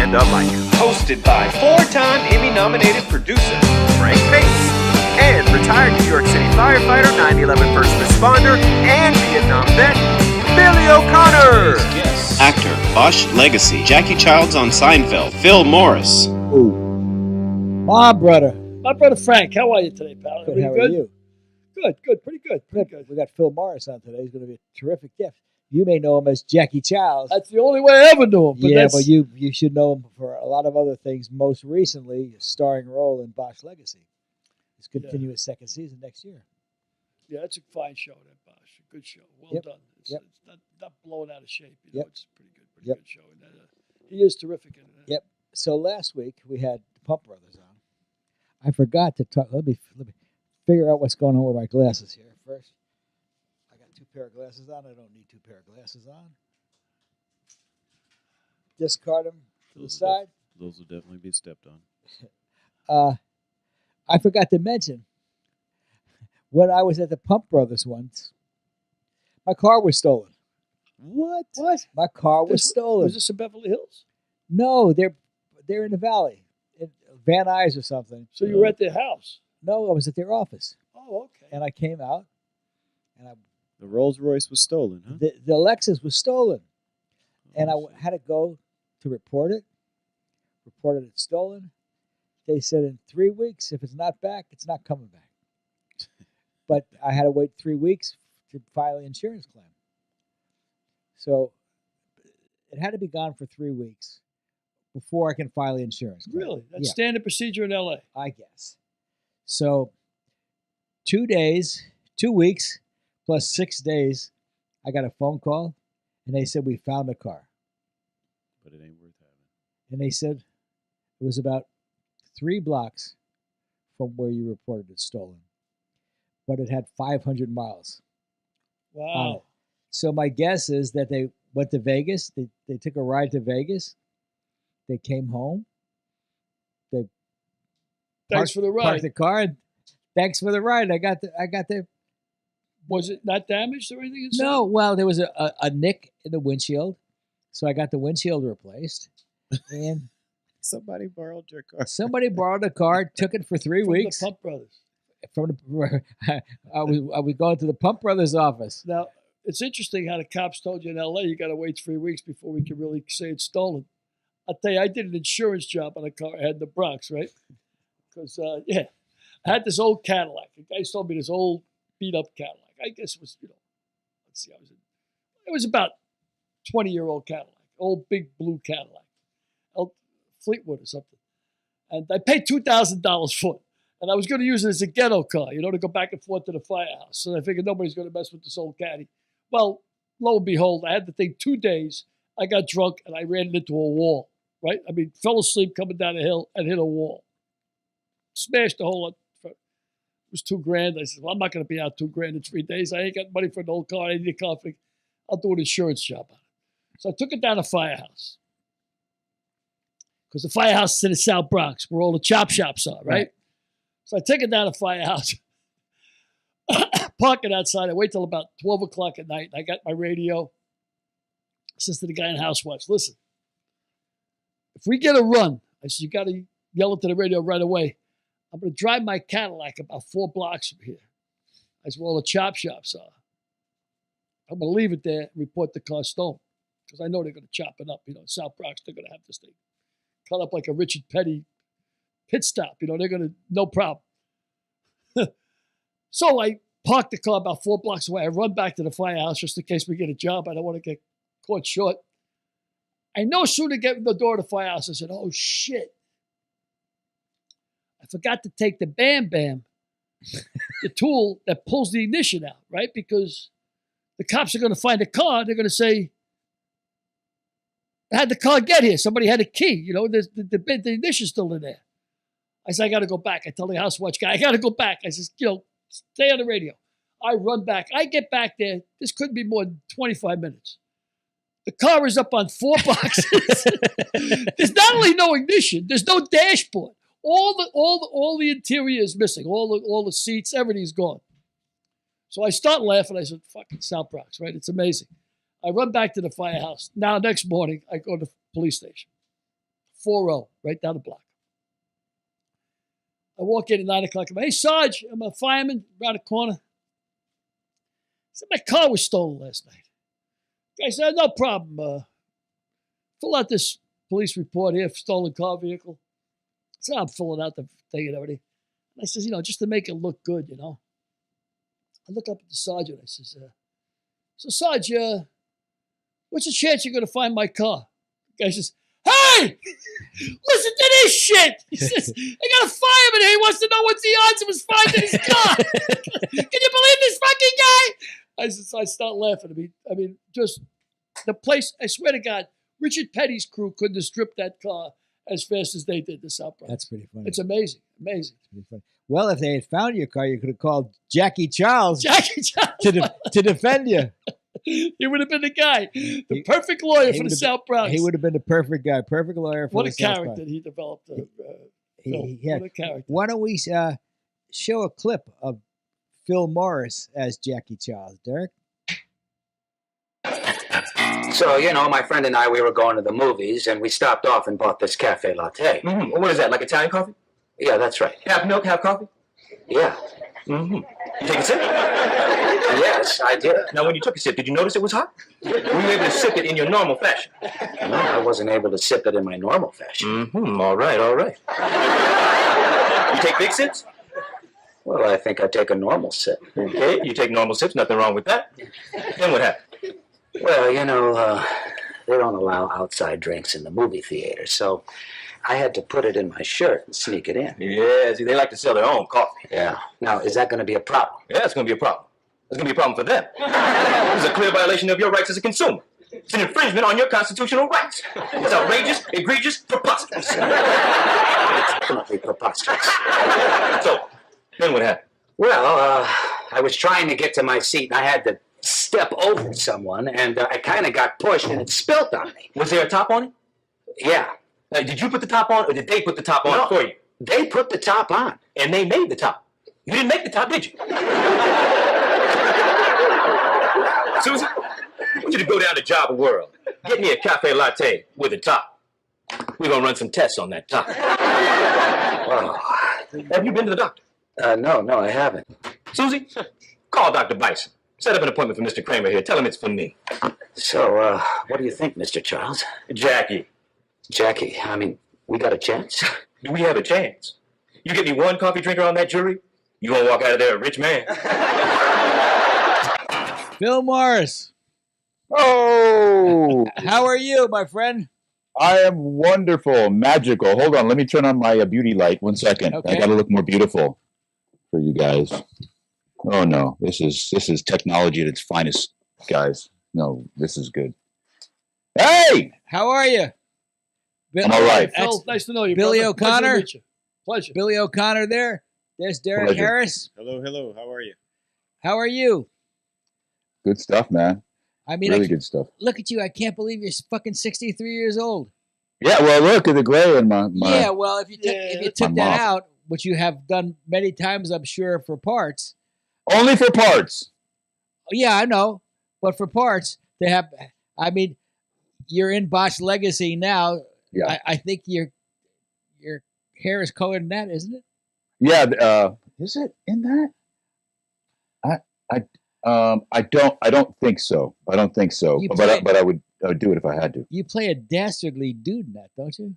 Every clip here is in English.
stand-up like you. Hosted by four-time Emmy-nominated producer Frank Payton and retired New York City firefighter, 9/11 first responder, and Vietnam vet, Billy O'Connor. Yes. Actor, Bosch Legacy, Jackie Chiles on Seinfeld, Phil Morris. Ooh. My brother Frank, how are you today, pal? Good, how are you? Good, pretty good. We got Phil Morris on today. He's going to be a terrific guest. You may know him as Jackie Chiles. That's the only way I ever knew him. But you should know him for a lot of other things. Most recently, a starring role in Bosch Legacy. He's continue his second season next year. Yeah, it's a fine show, that Bosch. A good show. Well done. It's not blown out of shape. You know, it's pretty good show. And, he is terrific in it. Yep. So last week we had the Pump Brothers on. I forgot to talk. Let me figure out what's going on with my glasses here first. I got two pair of glasses on. I don't need two pair of glasses on. Discard them to the side. Those will definitely be stepped on. I forgot to mention, when I was at the Pump Brothers once, my car was stolen. What? My car was stolen. Was this in Beverly Hills? No, they're in the valley, in Van Nuys or something. So you were at their house? No, I was at their office. Oh, okay. And I came out, and The Rolls Royce was stolen, huh? the Lexus was stolen, and I had to go to report it. Reported it stolen. They said in 3 weeks, if it's not back, it's not coming back. But I had to wait 3 weeks to file an insurance claim. So it had to be gone for 3 weeks before I can file the insurance claim. Really? That's standard procedure in L.A.? I guess. So 2 weeks plus 6 days, I got a phone call, and they said, we found a car. But it ain't worth having. And they said it was about 3 blocks from where you reported it stolen. But it had 500 miles. Wow. So my guess is that they went to Vegas. They took a ride to Vegas. They came home. Thanks for the ride. Parked the car. And thanks for the ride. I got the. Was it not damaged or anything? No. Well, there was a nick in the windshield, so I got the windshield replaced. And somebody borrowed your car. Somebody borrowed a car, took it for 3 weeks. The Pump Brothers. I was going to the Pump Brothers office. Now, it's interesting how the cops told you in L.A. you got to wait 3 weeks before we can really say it's stolen. I'll tell you, I did an insurance job on a car I had in the Bronx, right? Because, I had this old Cadillac. The guy sold me this old beat-up Cadillac. I guess it was, let's see, it was about 20-year-old Cadillac, old big blue Cadillac, Fleetwood or something. And I paid $2,000 for it. And I was going to use it as a ghetto car, to go back and forth to the firehouse. So I figured nobody's going to mess with this old caddy. Well, lo and behold, I had the thing 2 days. I got drunk and I ran it into a wall, right? I mean, fell asleep coming down a hill and hit a wall. Smashed the whole lot. It was $2,000. I said, well, I'm not going to be out $2,000 in 3 days. I ain't got money for an old car. I need a car. I'll do an insurance job on it. So I took it down to the firehouse. Because the firehouse is in the South Bronx, where all the chop shops are, right? So I take it down to the firehouse, park it outside. I wait till about 12 o'clock at night. I got my radio. I says to the guy in House Watch, listen, if we get a run, I said, you got to yell into the radio right away. I'm going to drive my Cadillac about 4 blocks from here. I said, where all the chop shops are. I'm going to leave it there and report the car stolen. Because I know they're going to chop it up. South Bronx, they're going to have this thing cut up like a Richard Petty pit stop. They're going to, no problem. So I parked the car about 4 blocks away. I run back to the firehouse just in case we get a job. I don't want to get caught short. I no sooner get in the door of the firehouse, I said, oh, shit. I forgot to take the Bam Bam, the tool that pulls the ignition out, right? Because the cops are going to find the car. They're going to say, how'd the car get here? Somebody had a key. The ignition's still in there. I said, I got to go back. I tell the house watch guy, I got to go back. I says, stay on the radio. I run back. I get back there. This couldn't be more than 25 minutes. The car is up on 4 boxes. There's not only no ignition, there's no dashboard. All the interior is missing. All the seats, everything's gone. So I start laughing. I said, fucking South Bronx, right? It's amazing. I run back to the firehouse. Now, next morning, I go to the police station. 40, right down the block. I walk in at 9 o'clock. I'm, hey, Sarge, I'm a fireman around the corner. I said, my car was stolen last night. Guy said, no problem. Fill out this police report here, stolen car vehicle. So I'm filling out the thing and everything. And I says, just to make it look good, I look up at the sergeant. I says, so Sarge, what's the chance you're going to find my car? The guy says, hey, listen to this shit. He says, I got a fireman here. He wants to know what's the odds of us finding his car. Can you believe this fucking guy? I start laughing. I mean, just the place, I swear to God, Richard Petty's crew couldn't have stripped that car as fast as they did the South Bronx. That's pretty funny. It's amazing. Amazing. It's pretty funny. Well, if they had found your car, you could have called Jackie Chiles Jackie Chiles to defend you. He would have been the guy, the perfect lawyer for the South Bronx. He would have been the perfect guy, perfect lawyer for the South Bronx. What a character he developed. What a character. Why don't we show a clip of Phil Morris as Jackie Chiles, Derek? So, my friend and I, we were going to the movies, and we stopped off and bought this cafe latte. Mm-hmm. What is that, like Italian coffee? Yeah, that's right. Half milk, half coffee? Yeah. Mm-hmm. You take a sip? Yes, I did. Now, when you took a sip, did you notice it was hot? Were you able to sip it in your normal fashion? No, I wasn't able to sip it in my normal fashion. Mm-hmm. All right. You take big sips? Well, I think I take a normal sip. Okay, you take normal sips, nothing wrong with that. Then what happened? Well, they don't allow outside drinks in the movie theater, so I had to put it in my shirt and sneak it in. Yeah, see, they like to sell their own coffee. Yeah. Now, is that going to be a problem? Yeah, it's going to be a problem. It's going to be a problem for them. This is a clear violation of your rights as a consumer. It's an infringement on your constitutional rights. It's outrageous, egregious, preposterous. It's definitely preposterous. So, then what happened? Well, I was trying to get to my seat, and I had to step over someone, and I kind of got pushed, and it spilt on me. Was there a top on it? Yeah. Did you put the top on, or did they put the top on for you? They put the top on. And they made the top. You didn't make the top, did you? Susie, I want you to go down to Java World. Get me a cafe latte with a top. We're going to run some tests on that top. Wow. Have you been to the doctor? No, I haven't. Susie, call Dr. Bison. Set up an appointment for Mr. Kramer here. Tell him it's for me. So, what do you think, Mr. Chiles? Jackie, I mean, we got a chance? do we have a chance? You get me one coffee drinker on that jury, you going to walk out of there a rich man. Phil Morris. Oh, How are you, my friend? I am wonderful, magical. Hold on, let me turn on my beauty light. 1 second. Okay. I got to look more beautiful for you guys. Oh no, this is technology at its finest, guys. No, this is good. Hey, How are you? I'm all right. Phil, nice to know you, Billy brother. Pleasure to O'Connor? meet you. Pleasure. Billy O'Connor there. There's Derek Pleasure. Harris. Hello. How are you? How are you? Good stuff, man. I mean, Really good stuff. look at you. I can't believe you're fucking 63 years old. Yeah, well, look at the gray in my. Yeah, well, if you took My that mouth. out, which you have done many times, I'm sure, for parts. Only for parts. Yeah, I know. But for parts, they have, I mean, you're in Bosch Legacy now. Yeah. I think your hair is colored in that, isn't it? Yeah, is it in that? I don't think so. I don't think so. You But play- I would do it if I had to. You play a dastardly dude in that, don't you?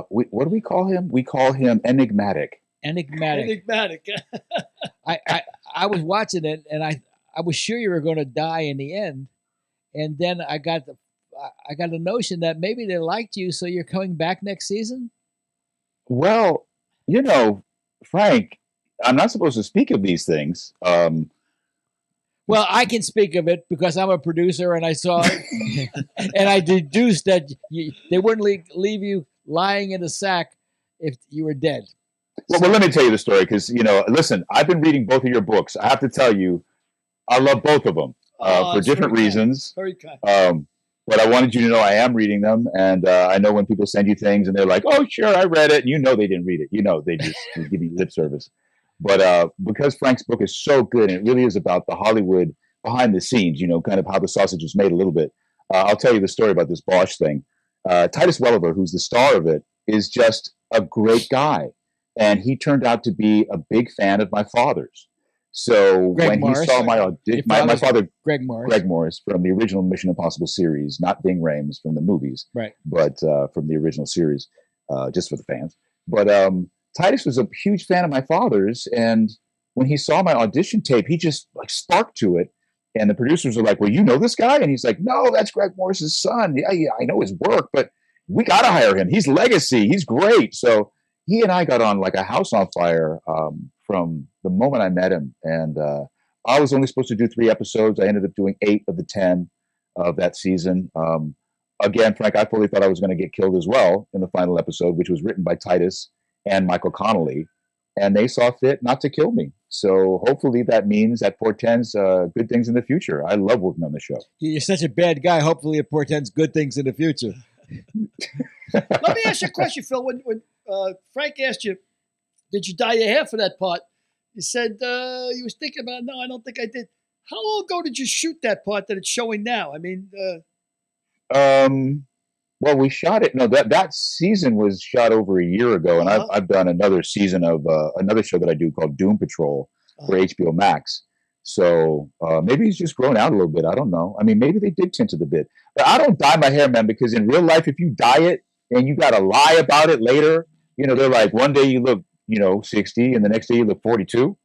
What do we call him? We call him enigmatic. Enigmatic. Enigmatic. I was watching it, and I was sure you were going to die in the end, and then I got a notion that maybe they liked you, so you're coming back next season. Well, Frank, I'm not supposed to speak of these things. Well, I can speak of it because I'm a producer, and I saw it, and I deduced that they wouldn't leave you lying in a sack if you were dead. Well, let me tell you the story because, listen, I've been reading both of your books. I have to tell you, I love both of them for that's different very kind. reasons. Very kind. But I wanted you to know I am reading them. And I know when people send you things and they're like, oh, sure, I read it. And they didn't read it. They just give you lip service. But because Frank's book is so good, and it really is about the Hollywood behind the scenes, kind of how the sausage is made a little bit. I'll tell you the story about this Bosch thing. Titus Welliver, who's the star of it, is just a great guy. And he turned out to be a big fan of my father's. So Greg when Morris. he saw my audition, my father, Greg Morris. Greg Morris, from the original Mission Impossible series, not Ving Rhames from the movies, Right. but from the original series, just for the fans. But Titus was a huge fan of my father's, and when he saw my audition tape, he just like sparked to it. And the producers are like, "Well, you know this guy?" And he's like, "No, that's Greg Morris's son. Yeah, I know his work, but we got to hire him. He's legacy. He's great." So he and I got on like a house on fire from the moment I met him. And I was only supposed to do 3 episodes. I ended up doing 8 of the 10 of that season. Again, Frank, I fully thought I was going to get killed as well in the final episode, which was written by Titus and Michael Connolly. And they saw fit not to kill me. So hopefully that means that portends good things in the future. I love working on the show. You're such a bad guy. Hopefully it portends good things in the future. Let me ask you a question, Phil. When Frank asked you, did you dye your hair for that part? You said you was thinking about, no, I don't think I did. How long ago did you shoot that part that it's showing now? I mean, well, we shot it. No, that season was shot over a year ago, and I've done another season of another show that I do called Doom Patrol for HBO Max. So maybe he's just grown out a little bit. I don't know. I mean, maybe they did tint it a bit, but I don't dye my hair, man, because in real life, if you dye it and you got to lie about it later, they're like, one day you look, 60, and the next day you look 42.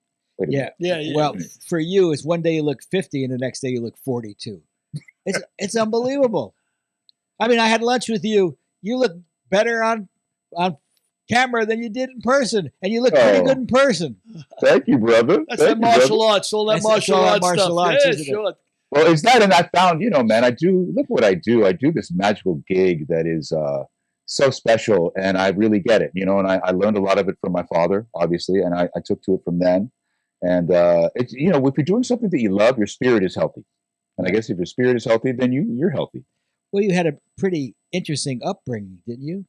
Yeah. Well, for you, it's one day you look 50, and the next day you look 42. It's unbelievable. I mean, I had lunch with you. You look better on camera than you did in person, and you look pretty good in person. Thank you, brother. That's that martial arts, all that martial arts stuff. Yeah, sure. Well, it's that, and I found, man, look what I do. I do this magical gig that is so special, and I really get it, and I learned a lot of it from my father, obviously, and I took to it from then. And it's, if you're doing something that you love, your spirit is healthy. And I guess if your spirit is healthy, then you're healthy. Well, you had a pretty interesting upbringing, didn't you?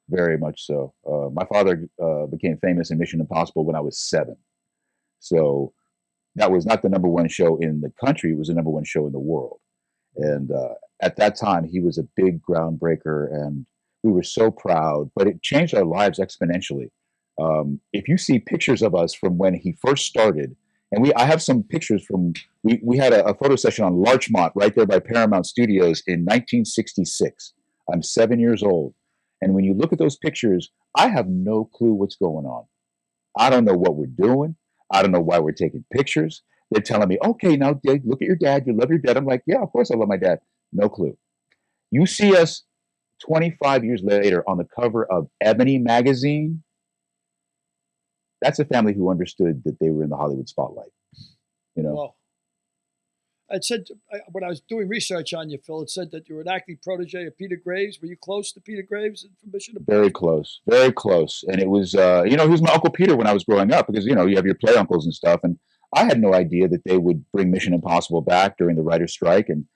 Very much so. My father became famous in Mission Impossible when I was 7. So that was not the #1 show in the country. It was the #1 show in the world. And at that time, he was a big groundbreaker, and we were so proud. But it changed our lives exponentially. If you see pictures of us from when he first started, and I have some pictures from, we had a photo session on Larchmont right there by Paramount Studios in 1966. I'm 7 years old. And when you look at those pictures, I have no clue what's going on. I don't know what we're doing. I don't know why we're taking pictures. They're telling me, okay, now look at your dad. You love your dad. I'm like, yeah, of course I love my dad. No clue. You see us 25 years later on the cover of Ebony magazine. That's a family who understood that they were in the Hollywood spotlight. Well, it said, when I was doing research on you, Phil, it said that you were an acting protege of Peter Graves. Were you close to Peter Graves in Mission Impossible? Very close. And it was, he was my Uncle Peter when I was growing up, because, you have your play uncles and stuff. And I had no idea that they would bring Mission Impossible back during the writer's strike. And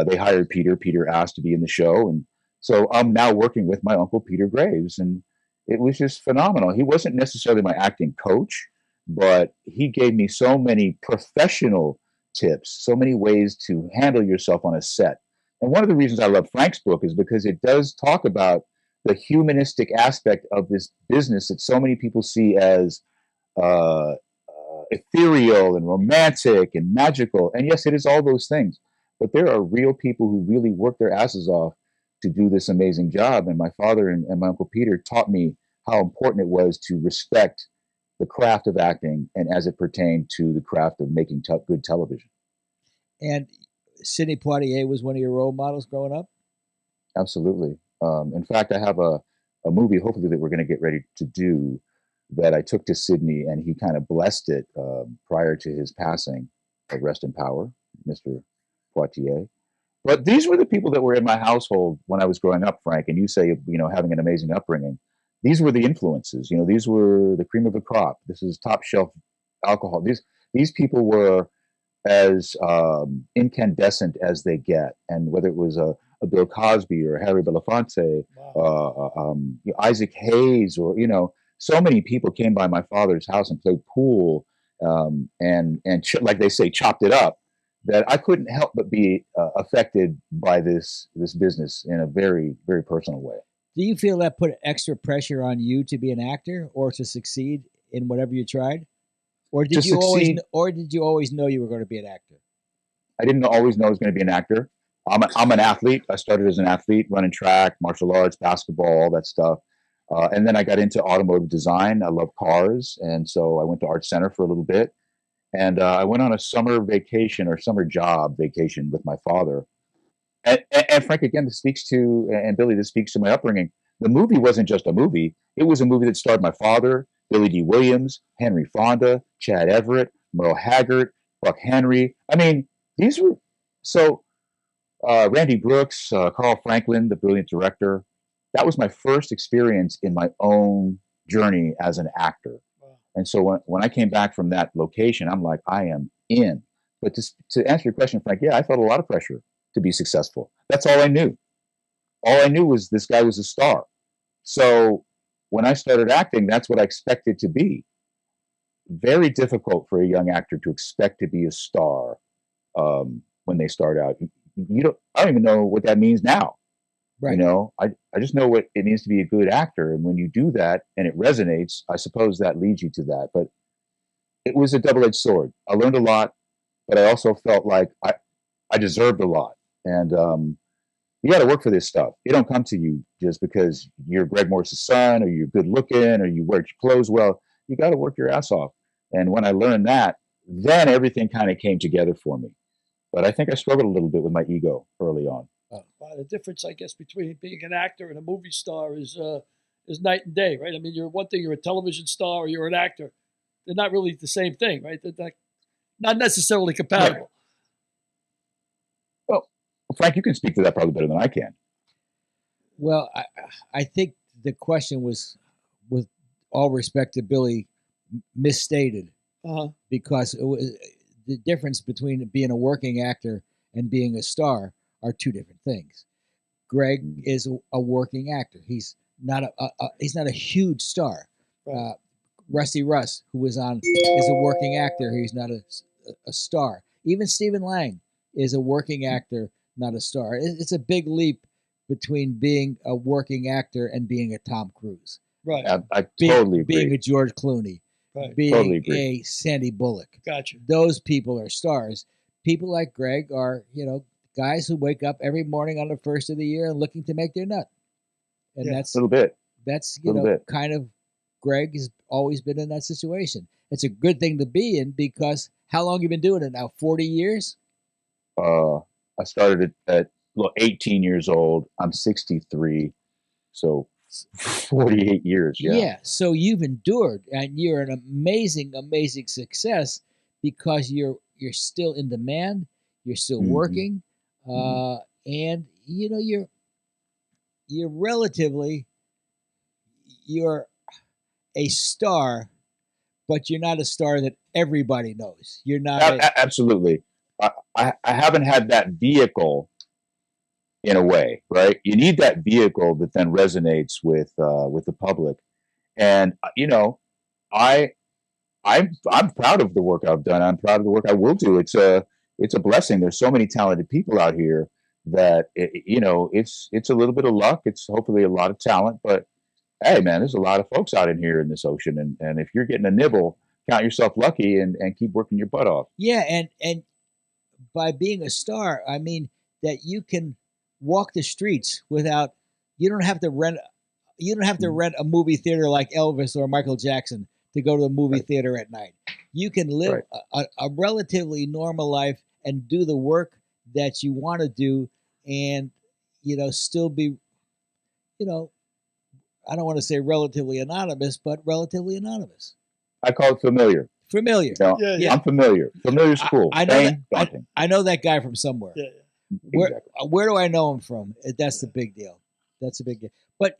they hired Peter. Peter asked to be in the show. And so I'm now working with my Uncle Peter Graves. And it was just phenomenal. He wasn't necessarily my acting coach, but he gave me so many professional tips, so many ways to handle yourself on a set. And one of the reasons I love Frank's book is because it does talk about the humanistic aspect of this business that so many people see as ethereal and romantic and magical. And yes, it is all those things. But there are real people who really work their asses off to do this amazing job. And my father and my Uncle Peter taught me how important it was to respect the craft of acting, and as it pertained to the craft of making good television. And Sidney Poitier was one of your role models growing up? Absolutely. In fact, I have a movie, hopefully, that we're going to get ready to do, that I took to Sidney, and he kind of blessed it prior to his passing. Rest in power, Mr. Poitier. But these were the people that were in my household when I was growing up, Frank. And you say, having an amazing upbringing. These were the influences. These were the cream of the crop. This is top shelf alcohol. These people were as incandescent as they get. And whether it was a Bill Cosby or Harry Belafonte, Isaac Hayes, or so many people came by my father's house and played pool, and like they say, chopped it up. that I couldn't help but be affected by this business in a very, very personal way. Do you feel that put extra pressure on you to be an actor or to succeed in whatever you tried? Or did To you always succeed- or did you always know you were going to be an actor? I didn't always know I was going to be an actor. I'm an athlete. I started as an athlete, running track, martial arts, basketball, all that stuff. And then I got into automotive design. I love cars. And so I went to Art Center for a little bit. And I went on a summer vacation or summer job vacation with my father. And Frank, again, this speaks to, and Billy, this speaks to my upbringing. The movie wasn't just a movie. It was a movie that starred my father, Billy D. Williams, Henry Fonda, Chad Everett, Merle Haggard, Buck Henry. I mean, these were so Randy Brooks, Carl Franklin, the brilliant director. That was my first experience in my own journey as an actor. And so when I came back from that location, I'm like, I am in. But to answer your question, Frank, yeah, I felt a lot of pressure to be successful. That's all I knew. All I knew was this guy was a star. So when I started acting, that's what I expected to be. Very difficult for a young actor to expect to be a star when they start out. I don't even know what that means now. Right. You know, I just know what it means to be a good actor. And when you do that and it resonates, I suppose that leads you to that. But it was a double-edged sword. I learned a lot, but I also felt like I deserved a lot. And you got to work for this stuff. It don't come to you just because you're Greg Morris's son or you're good looking or you wear your clothes well. You got to work your ass off. And when I learned that, then everything kind of came together for me. But I think I struggled a little bit with my ego early on. The difference, I guess, between being an actor and a movie star is night and day, right? I mean, you're one thing, you're a television star or you're an actor. They're not really the same thing, right? They're not necessarily compatible. Right. Well, Frank, you can speak to that probably better than I can. Well, I think the question was, with all respect to Billy, misstated because it was, the difference between being a working actor and being a star are two different things. Greg is a working actor. He's not a huge star. Right. Rusty Russ, who was on, is a working actor. He's not a star. Even Stephen Lang is a working actor, not a star. It's a big leap between being a working actor and being a Tom Cruise. Right. I totally agree. Being a George Clooney. Right. Being Totally agree. a Sandy Bullock. Gotcha. Those people are stars. People like Greg are, guys who wake up every morning on the first of the year and looking to make their nut. And that's a little bit. That's bit. kind of Greg has always been in that situation. It's a good thing to be in because how long you been doing it now? 40 years? I started at 18 years old. I'm 63, so 48 years. Yeah. So you've endured, and you're an amazing, amazing success because you're still in demand. You're still working, and you're relatively you're a star, but you're not a star that everybody knows. You're not absolutely. I haven't had that vehicle in a way, right? You need that vehicle that then resonates with the public, and I'm proud of the work I've done. I'm proud of the work I will do. It's a blessing. There's so many talented people out here that it's a little bit of luck. It's hopefully a lot of talent, but hey, man, there's a lot of folks out in here in this ocean, and if you're getting a nibble, count yourself lucky and keep working your butt off. Yeah, and by being a star, I mean that you can walk the streets without. You don't have to rent a movie theater like Elvis or Michael Jackson to go to the movie theater at night. You can live a relatively normal life and do the work that you want to do, and still be, I don't want to say relatively anonymous, but relatively anonymous. I call it familiar. Familiar. Yeah. I'm familiar. Familiar's cool. I know that guy from somewhere. Yeah. Where do I know him from? That's the big deal. That's a big deal. But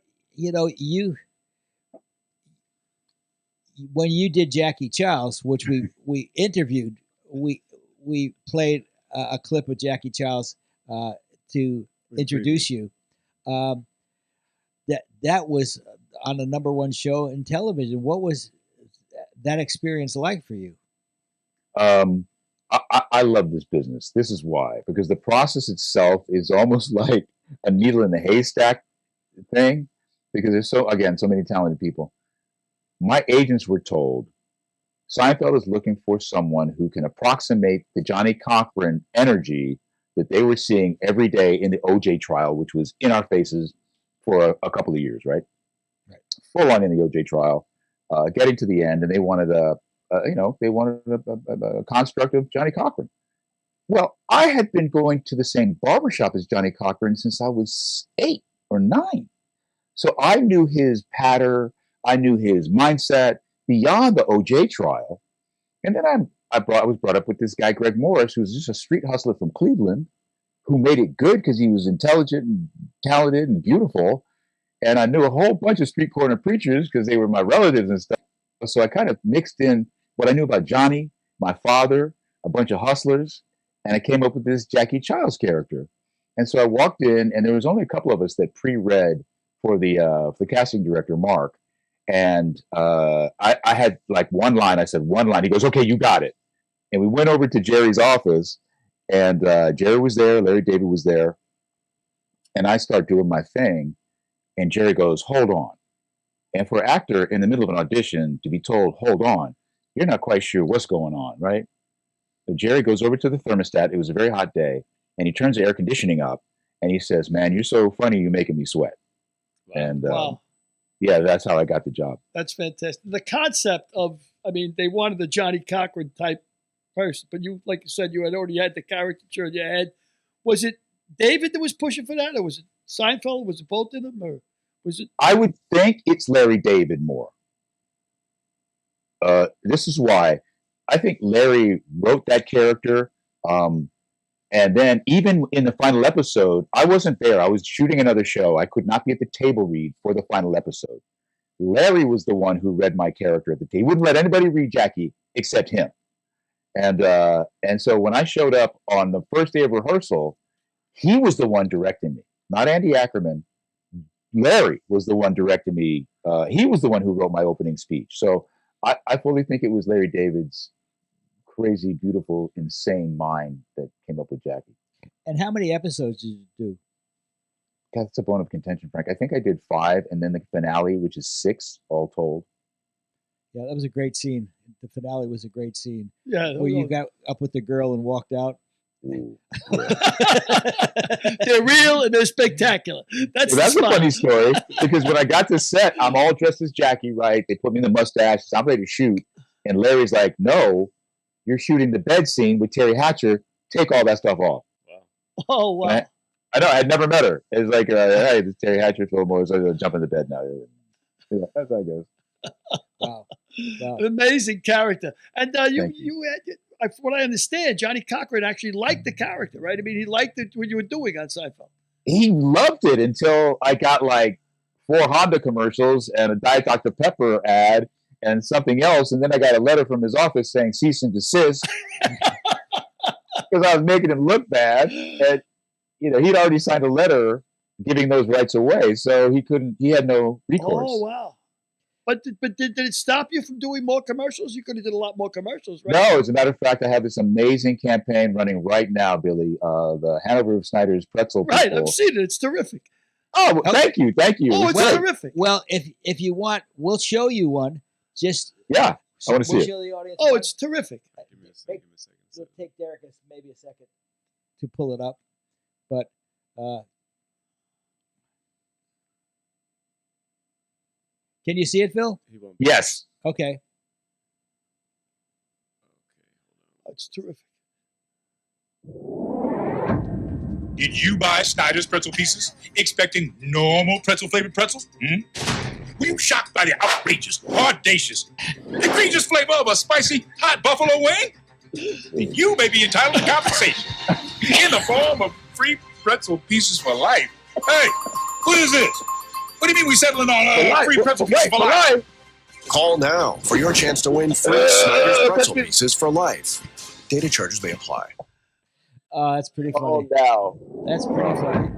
when you did Jackie Chiles, which we interviewed, we played a clip of Jackie Chiles to introduce you. That was on the #1 show in television. What was that experience like for you? I I love this business. This is why, because the process itself is almost like a needle in the haystack thing, because there's so many talented people. My agents were told Seinfeld is looking for someone who can approximate the Johnny Cochran energy that they were seeing every day in the OJ trial, which was in our faces for a couple of years, right? Full on in the OJ trial, getting to the end, and they wanted a construct of Johnny Cochran. Well, I had been going to the same barbershop as Johnny Cochran since I was 8 or 9. So I knew his patter, I knew his mindset beyond the OJ trial. And then I was brought up with this guy, Greg Morris, who was just a street hustler from Cleveland, who made it good because he was intelligent and talented and beautiful. And I knew a whole bunch of street corner preachers because they were my relatives and stuff. So I kind of mixed in what I knew about Johnny, my father, a bunch of hustlers, and I came up with this Jackie Chiles character. And so I walked in, and there was only a couple of us that pre-read for the casting director, Mark. And I had like one line. I said one line. He goes, "Okay, you got it." And we went over to Jerry's office, and Jerry was there. Larry David was there. And I start doing my thing. And Jerry goes, "Hold on." And for an actor in the middle of an audition to be told, "Hold on," you're not quite sure what's going on, right? But Jerry goes over to the thermostat. It was a very hot day. And he turns the air conditioning up. And he says, "Man, you're so funny. You're making me sweat." Wow. And wow. Yeah, that's how I got the job. That's fantastic. The concept of, they wanted the Johnny Cochran type person, but you, like you said, you had already had the caricature in your head. Was it David that was pushing for that, or was it Seinfeld? Was it both of them, or was it? I would think it's Larry David more. This is why I think Larry wrote that character. And then even in the final episode, I wasn't there. I was shooting another show. I could not be at the table read for the final episode. Larry was the one who read my character at the table. He wouldn't let anybody read Jackie except him. And so when I showed up on the first day of rehearsal, he was the one directing me, not Andy Ackerman. Larry was the one directing me. He was the one who wrote my opening speech. So I fully think it was Larry David's crazy, beautiful, insane mind that came up with Jackie. And how many episodes did you do? That's a bone of contention, Frank. I think I did 5, and then the finale, which is 6, all told. Yeah, that was a great scene. The finale was a great scene. Yeah, where you got up with the girl and walked out. They're real and they're spectacular. That's a funny story, because when I got to set, I'm all dressed as Jackie, right? They put me in the mustache. I'm ready to shoot. And Larry's like, "No, you're shooting the bed scene with Terry Hatcher. Take all that stuff off." Wow. Oh, wow. I know. I'd never met her. It's like, "Hey, this Terry Hatcher film, or so jump in the bed now." Yeah, that's how it goes. Wow. An amazing character. And from what I understand, Johnny Cochran actually liked the character, right? He liked it what you were doing on Seinfeld. He loved it until I got like 4 Honda commercials and a Diet Dr. Pepper ad and something else. And then I got a letter from his office saying cease and desist because I was making him look bad. And, he'd already signed a letter giving those rights away. So he had no recourse. Oh, wow. But did it stop you from doing more commercials? You could have did a lot more commercials, right? No, as a matter of fact, I have this amazing campaign running right now, Billy. The Hanover of Snyder's pretzel. Right, people. I've seen it. It's terrific. Oh, well, thank you. Oh, it's terrific. Well, if you want, we'll show you one. Just I want to see it. Show the audience. Oh, it's terrific. Give me a second. It'll take Derek maybe a second to pull it up, but. Can you see it, Phil? Yes. Okay. That's terrific. Did you buy Snyder's pretzel pieces expecting normal pretzel-flavored pretzels? Were you shocked by the outrageous, audacious, egregious flavor of a spicy, hot buffalo wing? You may be entitled to compensation in the form of free pretzel pieces for life. Hey, what is this? What do you mean we settling on free pretzel pieces for life? Call now for your chance to win free Snyder's pretzel pieces for life. Data charges may apply. That's pretty funny. Oh, no. That's pretty funny.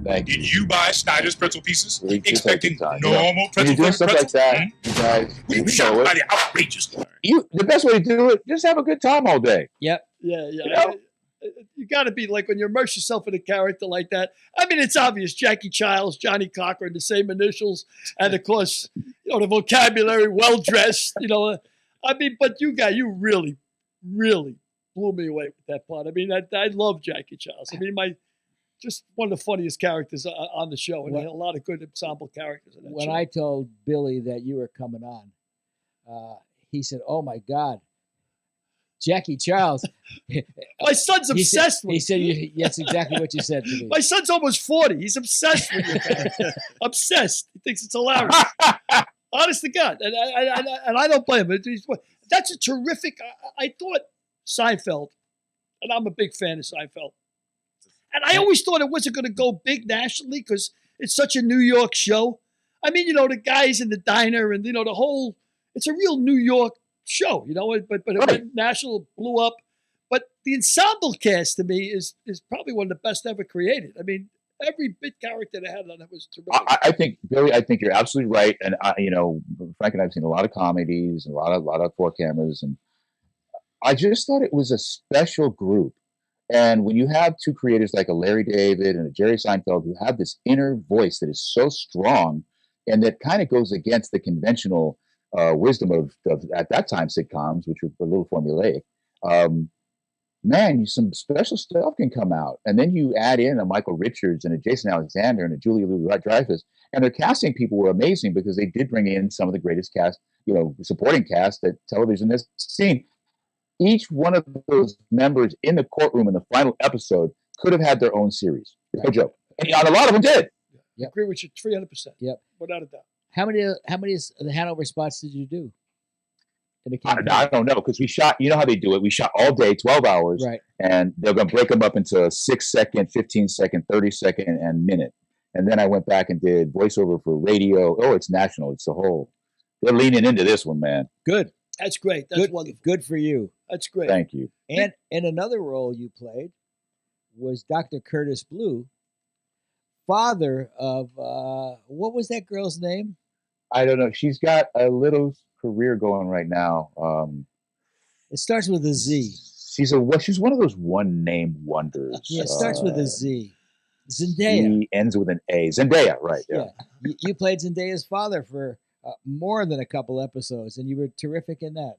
Thank you. Did you buy Snyder's pretzel pieces expecting normal pretzel doing stuff pretzels? like that, you guys. Were you shocked by the outrageous? The best way to do it, just have a good time all day. Yep. Yeah. You know? You got to be like when you immerse yourself in a character like that. I mean, it's obvious. Jackie Chiles, Johnny Cochran, the same initials, and of course, the vocabulary, well dressed. I mean, but you really, really blew me away with that part. I mean, I love Jackie Chiles. I mean, just one of the funniest characters on the show, and a lot of good ensemble characters in that When show. I told Billy that you were coming on, he said, "Oh my God, Jackie Chiles." My son's obsessed with. He said, "That's exactly what you said to me." My son's almost 40. He's obsessed with your character. Obsessed. He thinks it's hilarious. Honest to God, and I don't blame him. That's a terrific. I thought Seinfeld, and I'm a big fan of Seinfeld. And I always thought it wasn't going to go big nationally because it's such a New York show. I mean, the guys in the diner and, the whole, it's a real New York show, but it went national, blew up. But the ensemble cast to me is probably one of the best ever created. I mean, every bit character they had on it was terrific. I think, Billy, you're absolutely right. And, Frank and I have seen a lot of comedies and a lot of four cameras. And I just thought it was a special group. And when you have two creators like a Larry David and a Jerry Seinfeld who have this inner voice that is so strong and that kind of goes against the conventional wisdom of at that time sitcoms, which were a little formulaic, man, some special stuff can come out. And then you add in a Michael Richards and a Jason Alexander and a Julia Louis-Dreyfus, and their casting people were amazing because they did bring in some of the greatest cast, supporting cast that television has seen. Each one of those members in the courtroom in the final episode could have had their own series. No joke. And a lot of them did. I agree with you 300%. Yep. Without a doubt. How many of the Hanover spots did you do? I don't know, because we shot, you know how they do it. We shot all day, 12 hours. Right. And they're going to break them up into 6-second, 15-second, 30-second, and minute. And then I went back and did voiceover for radio. Oh, it's national. It's the whole. They're leaning into this one, man. Good. That's great. That's wonderful. Good for you. That's great. Thank you. And another role you played was Dr. Curtis Blue, father of, what was that girl's name? I don't know. She's got a little career going right now. It starts with a Z. She's one of those one-name wonders. Yeah, it starts with a Z. Zendaya. She ends with an A. Zendaya, right. Yeah. You played Zendaya's father for more than a couple episodes, and you were terrific in that.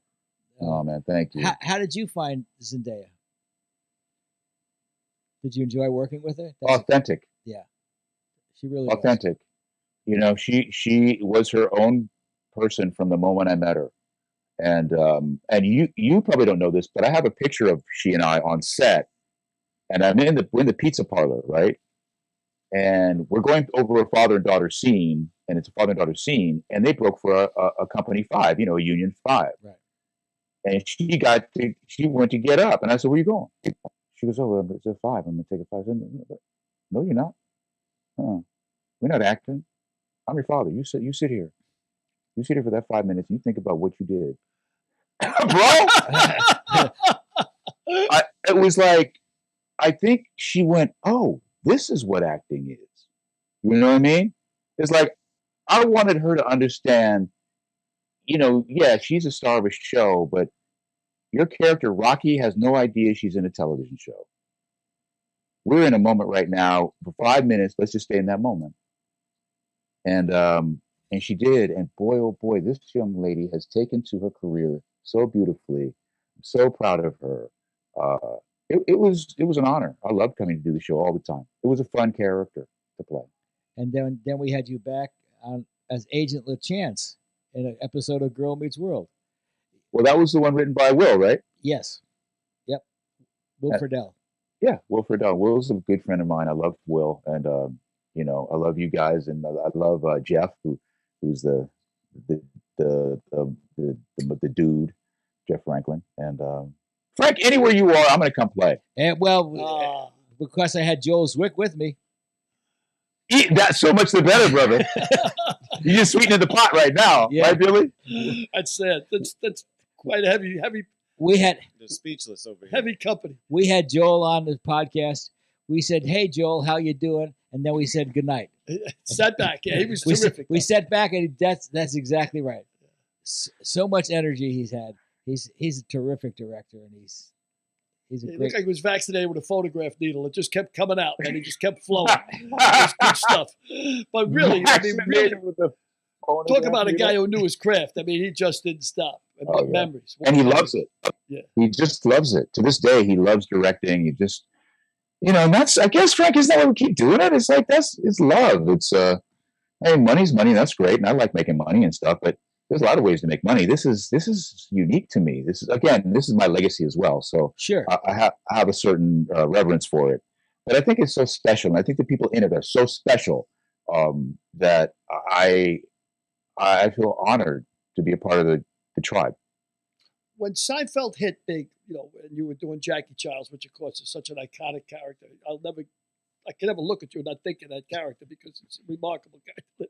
Oh, man, thank you. How did you find Zendaya? Did you enjoy working with her? Authentic. Yeah. She really authentic. Was. She was her own person from the moment I met her. And you probably don't know this, but I have a picture of she and I on set, and I'm in the pizza parlor, right? And we're going over a father and daughter scene, and it's a father and daughter scene, and they broke for a company 5, a Union 5. Right. And she went to get up, and I said, "Where are you going?" She goes, "Oh, it's a 5. I'm going to take a 5." I said, "No, you're not. We're not acting. I'm your father. You sit here. You sit here for that 5 minutes, and you think about what you did." Bro, it was like, I think she went, "Oh, this is what acting is." You know what I mean? It's like, I wanted her to understand, yeah, she's a star of a show, but your character, Rocky, has no idea she's in a television show. We're in a moment right now. For 5 minutes, let's just stay in that moment. And she did. And boy, oh boy, this young lady has taken to her career so beautifully. I'm so proud of her. It was an honor. I loved coming to do the show all the time. It was a fun character to play. And then we had you back on as Agent LaChance in an episode of Girl Meets World. Well, that was the one written by Will, right? Yes. Yep. Will Friedle. Yeah, Will Friedle. Will's a good friend of mine. I love Will, and I love you guys, and I love Jeff, who's the dude, Jeff Franklin, and Frank. Anywhere you are, I'm going to come play. And because I had Joel Zwick with me. That's so much the better, brother. You're just sweetening the pot right now, right, Billy? That's sad. That's quite heavy. We had they're speechless over here. Heavy company. We had Joel on the podcast. We said, "Hey, Joel, how you doing?" And then we said good night. Sat back. Yeah, he was terrific. We sat back, and that's exactly right. So much energy he's had. He's a terrific director, and He's a He great. looked like he was vaccinated with a photograph needle. It just kept coming out, and he just kept flowing. It was good stuff. But really, I mean, really, Vaccinated with the talk about a needle. guy who knew his craft. I mean, he just didn't stop. And Oh, yeah. memories. And he loves it. Yeah. He just loves it. To this day, he loves directing. He just, and that's, I guess, Frank, isn't that why we keep doing it? It's like, it's love. It's, hey, money's money. That's great. And I like making money and stuff, but there's a lot of ways to make money. This is unique to me. This is my legacy as well. So Sure. I have a certain reverence for it, but I think it's so special. And I think the people in it are so special that I feel honored to be a part of the tribe. When Seinfeld hit big, and you were doing Jackie Chiles, which of course is such an iconic character, I can never look at you and not think of that character because it's a remarkable character.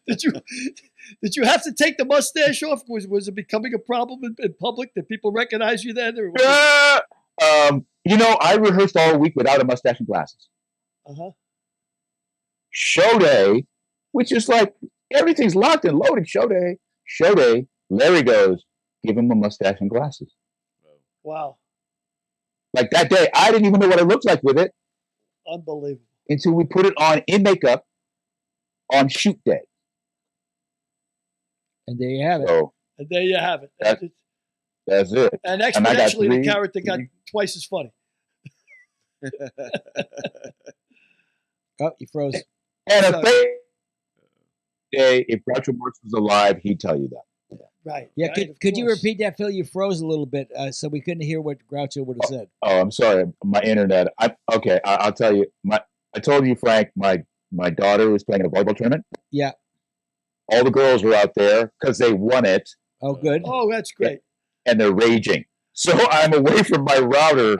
Did you have to take the mustache off? Was it becoming a problem in public? Did people recognize you then? Or I rehearsed all week without a mustache and glasses. Show day, which is like everything's locked and loaded. Show day. Larry goes, give him a mustache and glasses. Wow. Like that day, I didn't even know what it looked like with it. Unbelievable. Until we put it on in makeup on shoot day. And there you have it. So, and there you have it. That's it. And exponentially, the character got twice as funny. Oh, you froze. And if Groucho Marx was alive, he'd tell you that. Right. Yeah. Right, Could you repeat that, Phil? You froze a little bit, so we couldn't hear what Groucho would have said. Oh, I'm sorry. My internet. I'll tell you. I told you, Frank. My daughter was playing in a volleyball tournament. Yeah. All the girls were out there because they won it. Oh, good. Oh, that's great. And they're raging. So I'm away from my router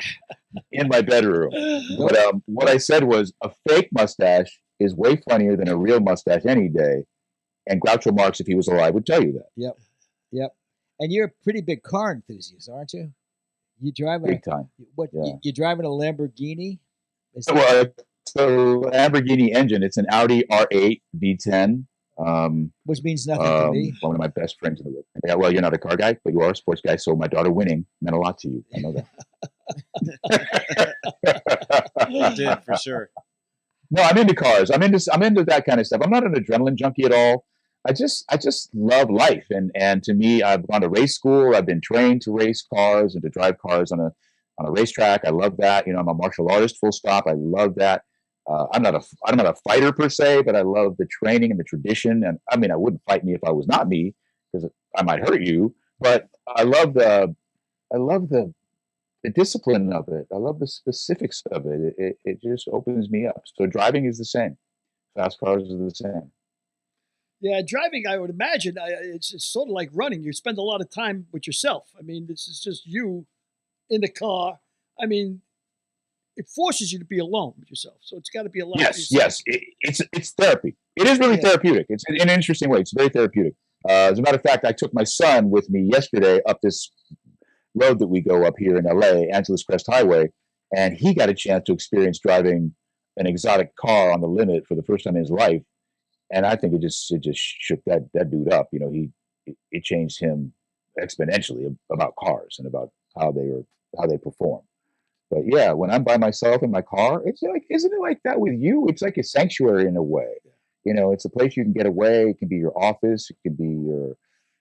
in my bedroom. But what I said was a fake mustache is way funnier than a real mustache any day. And Groucho Marx, if he was alive, would tell you that. Yep. And you're a pretty big car enthusiast, aren't you? You drive big time. You're driving a Lamborghini? Well, it's a Lamborghini engine. It's an Audi R8 V10. Which means nothing to me. One of my best friends in the world. Yeah, well, you're not a car guy, but you are a sports guy. So my daughter winning meant a lot to you. I know that. It did, for sure. No, I'm into cars. I'm into that kind of stuff. I'm not an adrenaline junkie at all. I just love life. And to me, I've gone to race school. I've been trained to race cars and to drive cars on a racetrack. I love that. I'm a martial artist, full stop. I love that. I'm not a fighter per se, but I love the training and the tradition. And I mean, I wouldn't fight me if I was not me because I might hurt you, but I love the discipline of it. I love the specifics of it. It just opens me up. So driving is the same. Fast cars are the same. Yeah, driving, I would imagine, it's sort of like running. You spend a lot of time with yourself. I mean, this is just you in the car. I mean, it forces you to be alone with yourself. So it's got to be a lot. Yes. It's therapy. It is really therapeutic. It's in an interesting way. It's very therapeutic. As a matter of fact, I took my son with me yesterday up this road that we go up here in LA, Angeles Crest Highway, and he got a chance to experience driving an exotic car on the limit for the first time in his life. And I think it just shook that dude up. It changed him exponentially about cars and about how they perform. But yeah, when I'm by myself in my car, it's like, isn't it like that with you? It's like a sanctuary in a way. It's a place you can get away. It can be your office. It can be your,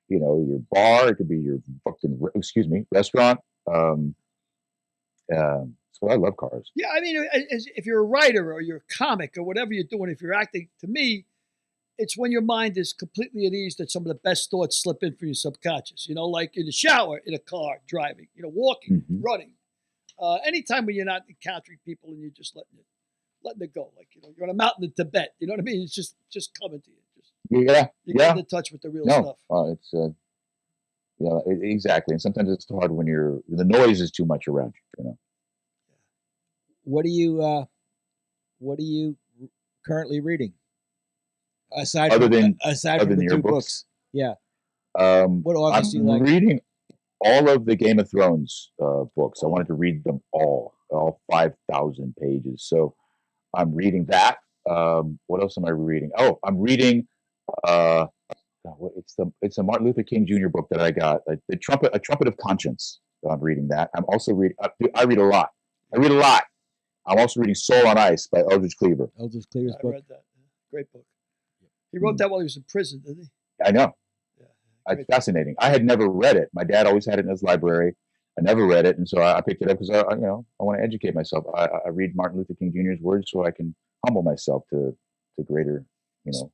your bar. It could be your restaurant. So I love cars. Yeah, I mean, if you're a writer or you're a comic or whatever you're doing, if you're acting, to me, it's when your mind is completely at ease that some of the best thoughts slip in from your subconscious. Like in the shower, in a car, driving, walking, running. Anytime when you're not encountering people and you're just letting it go. Like, you're on a mountain in Tibet. You know what I mean? It's just coming to you. You get into touch with the real stuff. It's exactly. And sometimes it's hard when the noise is too much around you. What are you currently reading? Aside from the your two books. Yeah. What authors do you like? I'm reading all of the Game of Thrones books. I wanted to read them all 5,000 pages. So I'm reading that. What else am I reading? Oh, I'm reading. It's a Martin Luther King Jr. book that I got. A Trumpet of Conscience. I'm reading that. I'm also reading. I read a lot. I'm also reading Soul on Ice by Eldridge Cleaver. Eldridge Cleaver's I book. read that. Great book. He wrote that while he was in prison, didn't he? I know. Yeah. It's fascinating. I had never read it. My dad always had it in his library. I never read it, and so I picked it up because I want to educate myself. I read Martin Luther King Jr.'s words so I can humble myself to greater,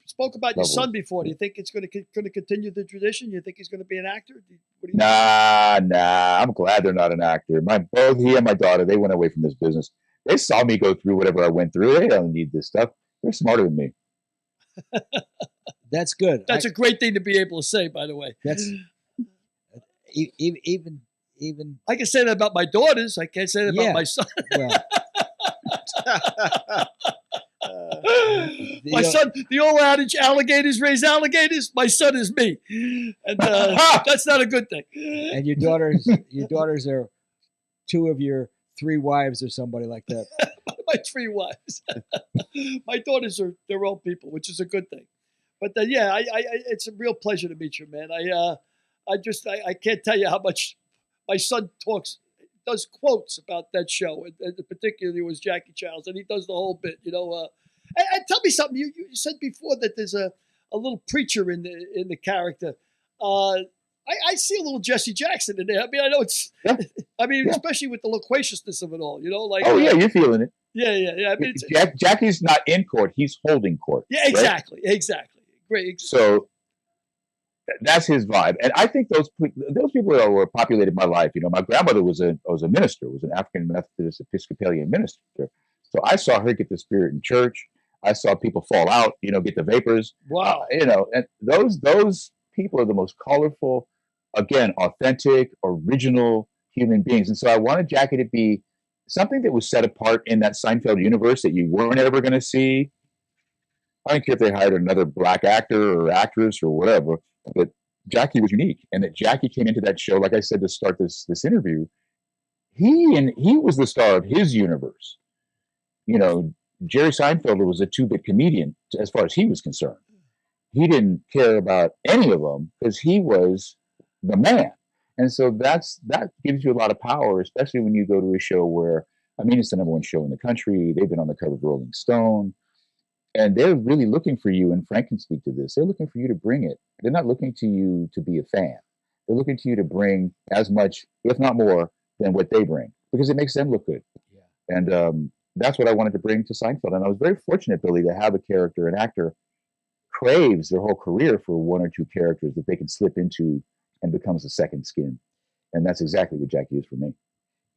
Spoke about your levels. son before. Do you think it's going to continue the tradition? You think he's going to be an actor? What do you Nah. I'm glad they're not an actor. Both he and my daughter, they went away from this business. They saw me go through whatever I went through. They don't need this stuff. They're smarter than me. That's good. That's a great thing to be able to say, by the way. That's even. I can say that about my daughters. I can't say that about my son. My son, the old adage, alligators raise alligators. My son is me, and that's not a good thing. And your daughters are two of your three wives or somebody like that. My three wives. My daughters they're old people, which is a good thing. But it's a real pleasure to meet you, man. I can't tell you how much my son does quotes about that show, and particularly was Jackie Chiles, and he does the whole bit, And tell me something. You said before that there's a little preacher in the character. I see a little Jesse Jackson in there. I mean, I know it's. Yeah. I mean, especially with the loquaciousness of it all. Oh yeah, you're feeling it. Yeah. I mean, Jackie's not in court; he's holding court. Yeah, exactly. Right? Exactly. Great. So that's his vibe, and I think those people were populated my life. My grandmother was a minister, was an African Methodist Episcopalian minister. So I saw her get the spirit in church. I saw people fall out, get the vapors. Wow. And those people are the most colorful, again, authentic, original human beings. And so I wanted Jackie to be something that was set apart in that Seinfeld universe that you weren't ever going to see. I don't care if they hired another black actor or actress or whatever, but Jackie was unique. And that Jackie came into that show, like I said to start this interview, he was the star of his universe. Jerry Seinfeld was a two-bit comedian as far as he was concerned. He didn't care about any of them because he was the man. And so that gives you a lot of power, especially when you go to a show where, it's the #1 show in the country. They've been on the cover of Rolling Stone. And they're really looking for you, and Frank can speak to this. They're looking for you to bring it. They're not looking to you to be a fan. They're looking to you to bring as much, if not more, than what they bring, because it makes them look good. Yeah. And that's what I wanted to bring to Seinfeld. And I was very fortunate, Billy, to have a character, an actor, craves their whole career for one or two characters that they can slip into and becomes a second skin. And that's exactly what Jackie is for me.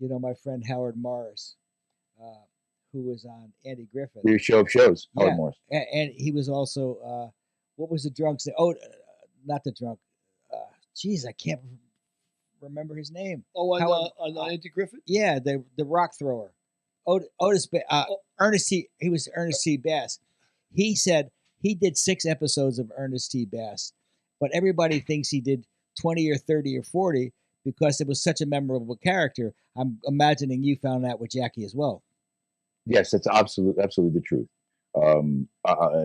My friend Howard Morris, who was on Andy Griffith. Your show of shows, Howard Morris. And he was also, what was the drunk's name? Oh, not the drunk. I can't remember his name. Oh, on Andy Griffith? Yeah, the rock thrower. Ernest T. He was Ernest T. Bass. He said he did 6 episodes of Ernest T. Bass, but everybody thinks he did 20 or 30 or 40 because it was such a memorable character. I'm imagining you found that with Jackie as well. Yes, that's absolutely the truth.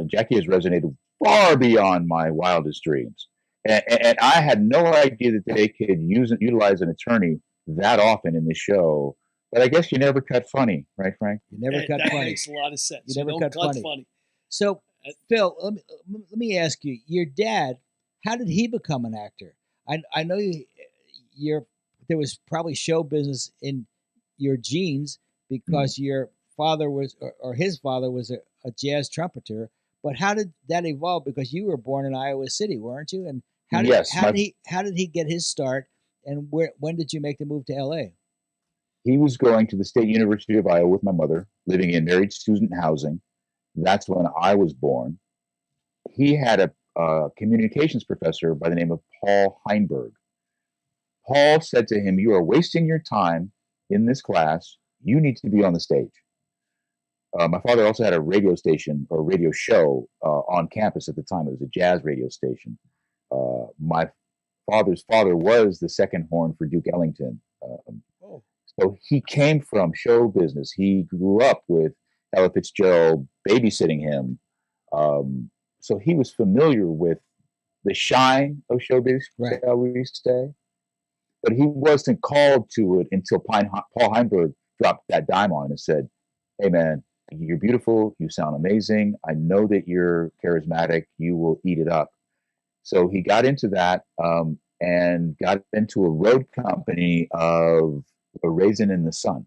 Jackie has resonated far beyond my wildest dreams, and I had no idea that they could utilize an attorney that often in the show. But I guess you never cut funny, right, Frank? You never cut that funny. That makes a lot of sense. You never don't cut funny. So, Phil, let me ask you: your dad, how did he become an actor? I know there was probably show business in your genes because your father was, or his father was a jazz trumpeter. But how did that evolve? Because you were born in Iowa City, weren't you? And how did he get his start? And when did you make the move to LA? He was going to the State University of Iowa with my mother, living in married student housing. That's when I was born. He had a communications professor by the name of Paul Heinberg. Paul said to him, "You are wasting your time in this class. You need to be on the stage." My father also had a radio station or radio show on campus at the time. It was a jazz radio station. My father's father was the second horn for Duke Ellington. So he came from show business. He grew up with Ella Fitzgerald babysitting him. So he was familiar with the shine of showbiz, shall we say. but he wasn't called to it until Paul Heinberg dropped that dime on him and said, "Hey, man, you're beautiful. You sound amazing. I know that you're charismatic. You will eat it up." So he got into that and got into a road company of A Raisin in the Sun.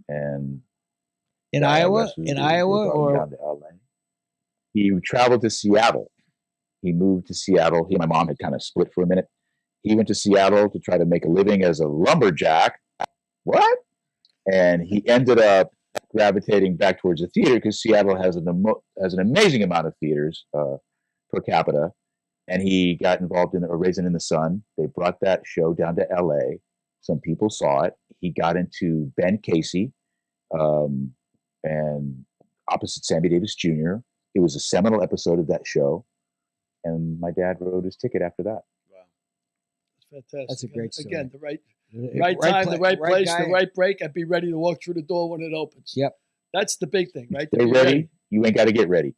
And In God Iowa? rest his In soul, they Iowa brought him or down to LA. He traveled to Seattle. He moved to Seattle. He and my mom had kind of split for a minute. He went to Seattle to try to make a living as a lumberjack. What? And he ended up gravitating back towards the theater because Seattle has an amazing amount of theaters per capita. And he got involved in A Raisin in the Sun. They brought that show down to LA. Some people saw it. He got into Ben Casey and opposite Sammy Davis Jr. It was a seminal episode of that show. And my dad wrote his ticket after that. Wow. Fantastic. That's a great story. Again, the right time, the right place, guy. the right break, and be ready to walk through the door when it opens. Yep. That's the big thing, right? To Stay be ready. You ain't got to get ready.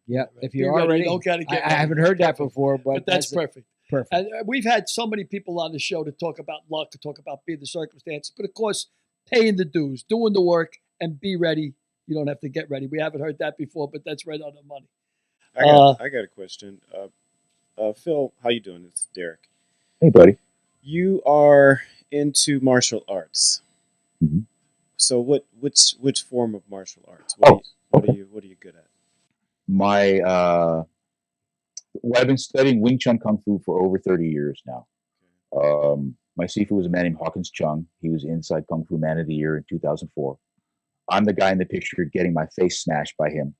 Yeah. If Be you are ready, ready. you don't gotta get I ready. haven't heard that before, but that's perfect. Perfect. And we've had so many people on the show to talk about luck, to talk about being the circumstances, but of course, paying the dues, doing the work, and be ready. You don't have to get ready. We haven't heard that before, but that's right on the money. I got a question. Phil, how you doing? It's Derek. Hey, buddy. You are into martial arts. Mm-hmm. So which form of martial arts? Okay. What are you good at? Well, I've been studying Wing Chun Kung Fu for over 30 years now. My Sifu was a man named Hawkins Chung. He was inside Kung Fu Man of the Year in 2004. I'm the guy in the picture getting my face smashed by him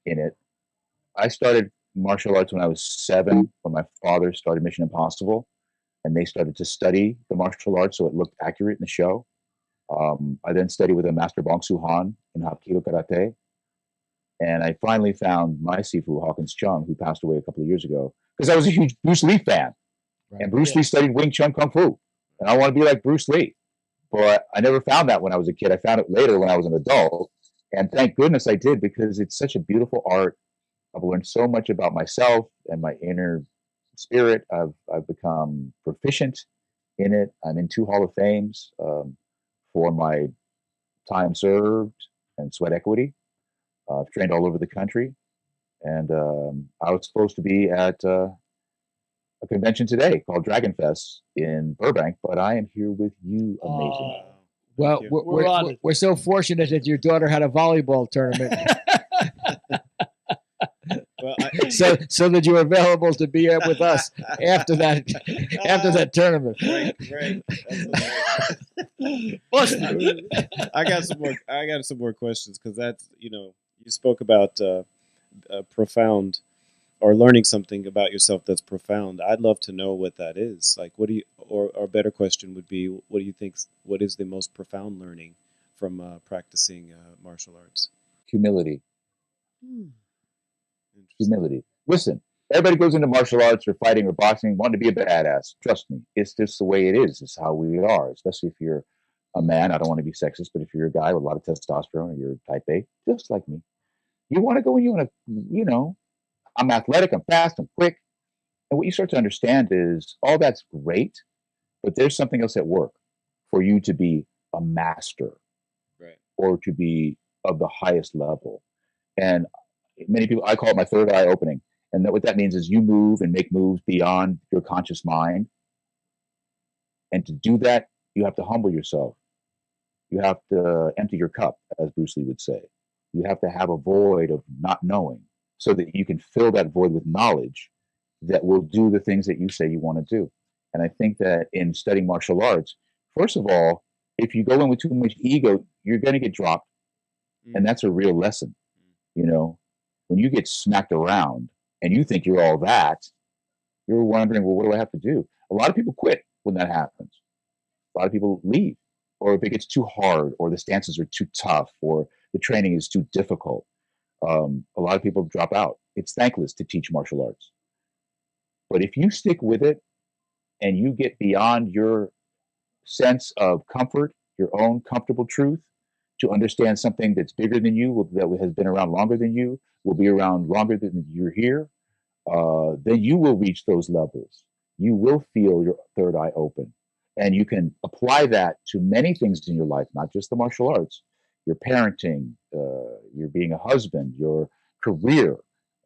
in it. I started martial arts when I was 7, when my father started Mission Impossible, and they started to study the martial arts so it looked accurate in the show. I then studied with a master Bong Su Han in Hapkido Karate. And I finally found my Sifu, Hawkins Chung, who passed away a couple of years ago, because I was a huge Bruce Lee fan. Right. And Bruce Lee studied Wing Chun Kung Fu. And I want to be like Bruce Lee. But I never found that when I was a kid. I found it later when I was an adult. And thank goodness I did, because it's such a beautiful art. I've learned so much about myself and my inner spirit. I've become proficient in it. I'm in 2 Hall of Fames for my time served and sweat equity. I've trained all over the country. And I was supposed to be at a convention today called Dragon Fest in Burbank, but I am here with you, amazing. Well, we're so fortunate that your daughter had a volleyball tournament. Well, so that you were available to be with us after that tournament. Right. I got some more questions, because that's, you spoke about profound, or learning something about yourself that's profound. I'd love to know what that is. Like, what do you, or a better question would be, what do you think? What is the most profound learning from practicing martial arts? Humility. Humility. Listen, everybody goes into martial arts or fighting or boxing wanting to be a badass. Trust me, it's just the way it is. It's how we are, especially if you're a man. I don't want to be sexist, but if you're a guy with a lot of testosterone and you're type A, just like me, you want to go and you want to, I'm athletic, I'm fast, I'm quick. And what you start to understand is all that's great, but there's something else at work for you to be a master, right, or to be of the highest level. And many people, I call it my third eye opening. And what that means is you move and make moves beyond your conscious mind. And to do that, you have to humble yourself. You have to empty your cup, as Bruce Lee would say. You have to have a void of not knowing, so that you can fill that void with knowledge that will do the things that you say you want to do. And I think that in studying martial arts, first of all, if you go in with too much ego, you're going to get dropped. And that's a real lesson. When you get smacked around and you think you're all that, you're wondering, well, what do I have to do? A lot of people quit when that happens. A lot of people leave, or if it gets too hard, or the stances are too tough, or the training is too difficult. A lot of people drop out. It's thankless to teach martial arts. But if you stick with it and you get beyond your sense of comfort, your own comfortable truth, to understand something that's bigger than you, that has been around longer than you, will be around longer than you're here, then you will reach those levels. you will feel your third eye open. And you can apply that to many things in your life, not just the martial arts, your parenting, your being a husband, your career,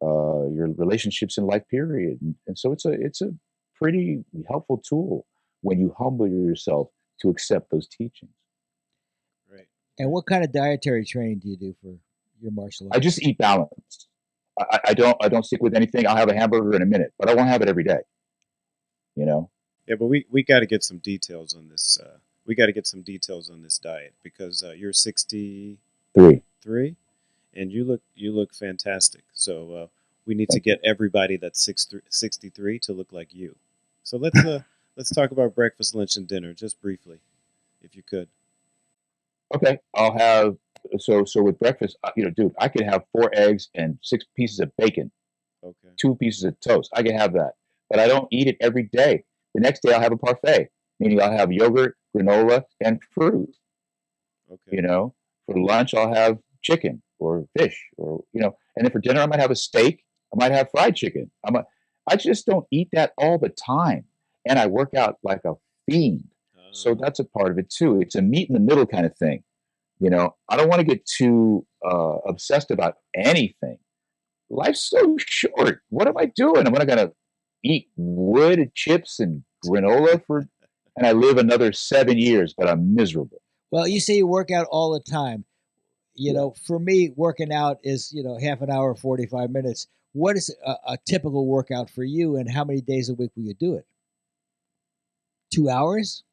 your relationships in life period. And so it's a pretty helpful tool when you humble yourself to accept those teachings. Right. And what kind of dietary training do you do for your martial arts? I just eat balanced. I don't stick with anything. I'll have a hamburger in a minute, but I won't have it every day. You know? Yeah, but we got to get some details on this. We got to get some details on this diet because you're 63, and you look fantastic. So we need to get everybody that's 63 to look like you. So let's talk about breakfast, lunch, and dinner just briefly, if you could. Okay, I'll have so with breakfast. Dude, I could have 4 eggs and 6 pieces of bacon, Okay. 2 pieces of toast. I can have that, but I don't eat it every day. The next day I'll have a parfait, meaning I'll have yogurt, granola, and fruit. Okay. For lunch I'll have chicken or fish, and then for dinner I might have a steak. I might have fried chicken. I just don't eat that all the time, and I work out like a fiend. So that's a part of it too. It's a meet in the middle kind of thing. I don't want to get too obsessed about anything. Life's so short. What am I doing? I'm not going to eat wood and chips and granola and I live another 7 years, but I'm miserable. Well, you say you work out all the time. For me, working out is, half an hour, 45 minutes. What is a typical workout for you, and how many days a week will you do it? 2 hours?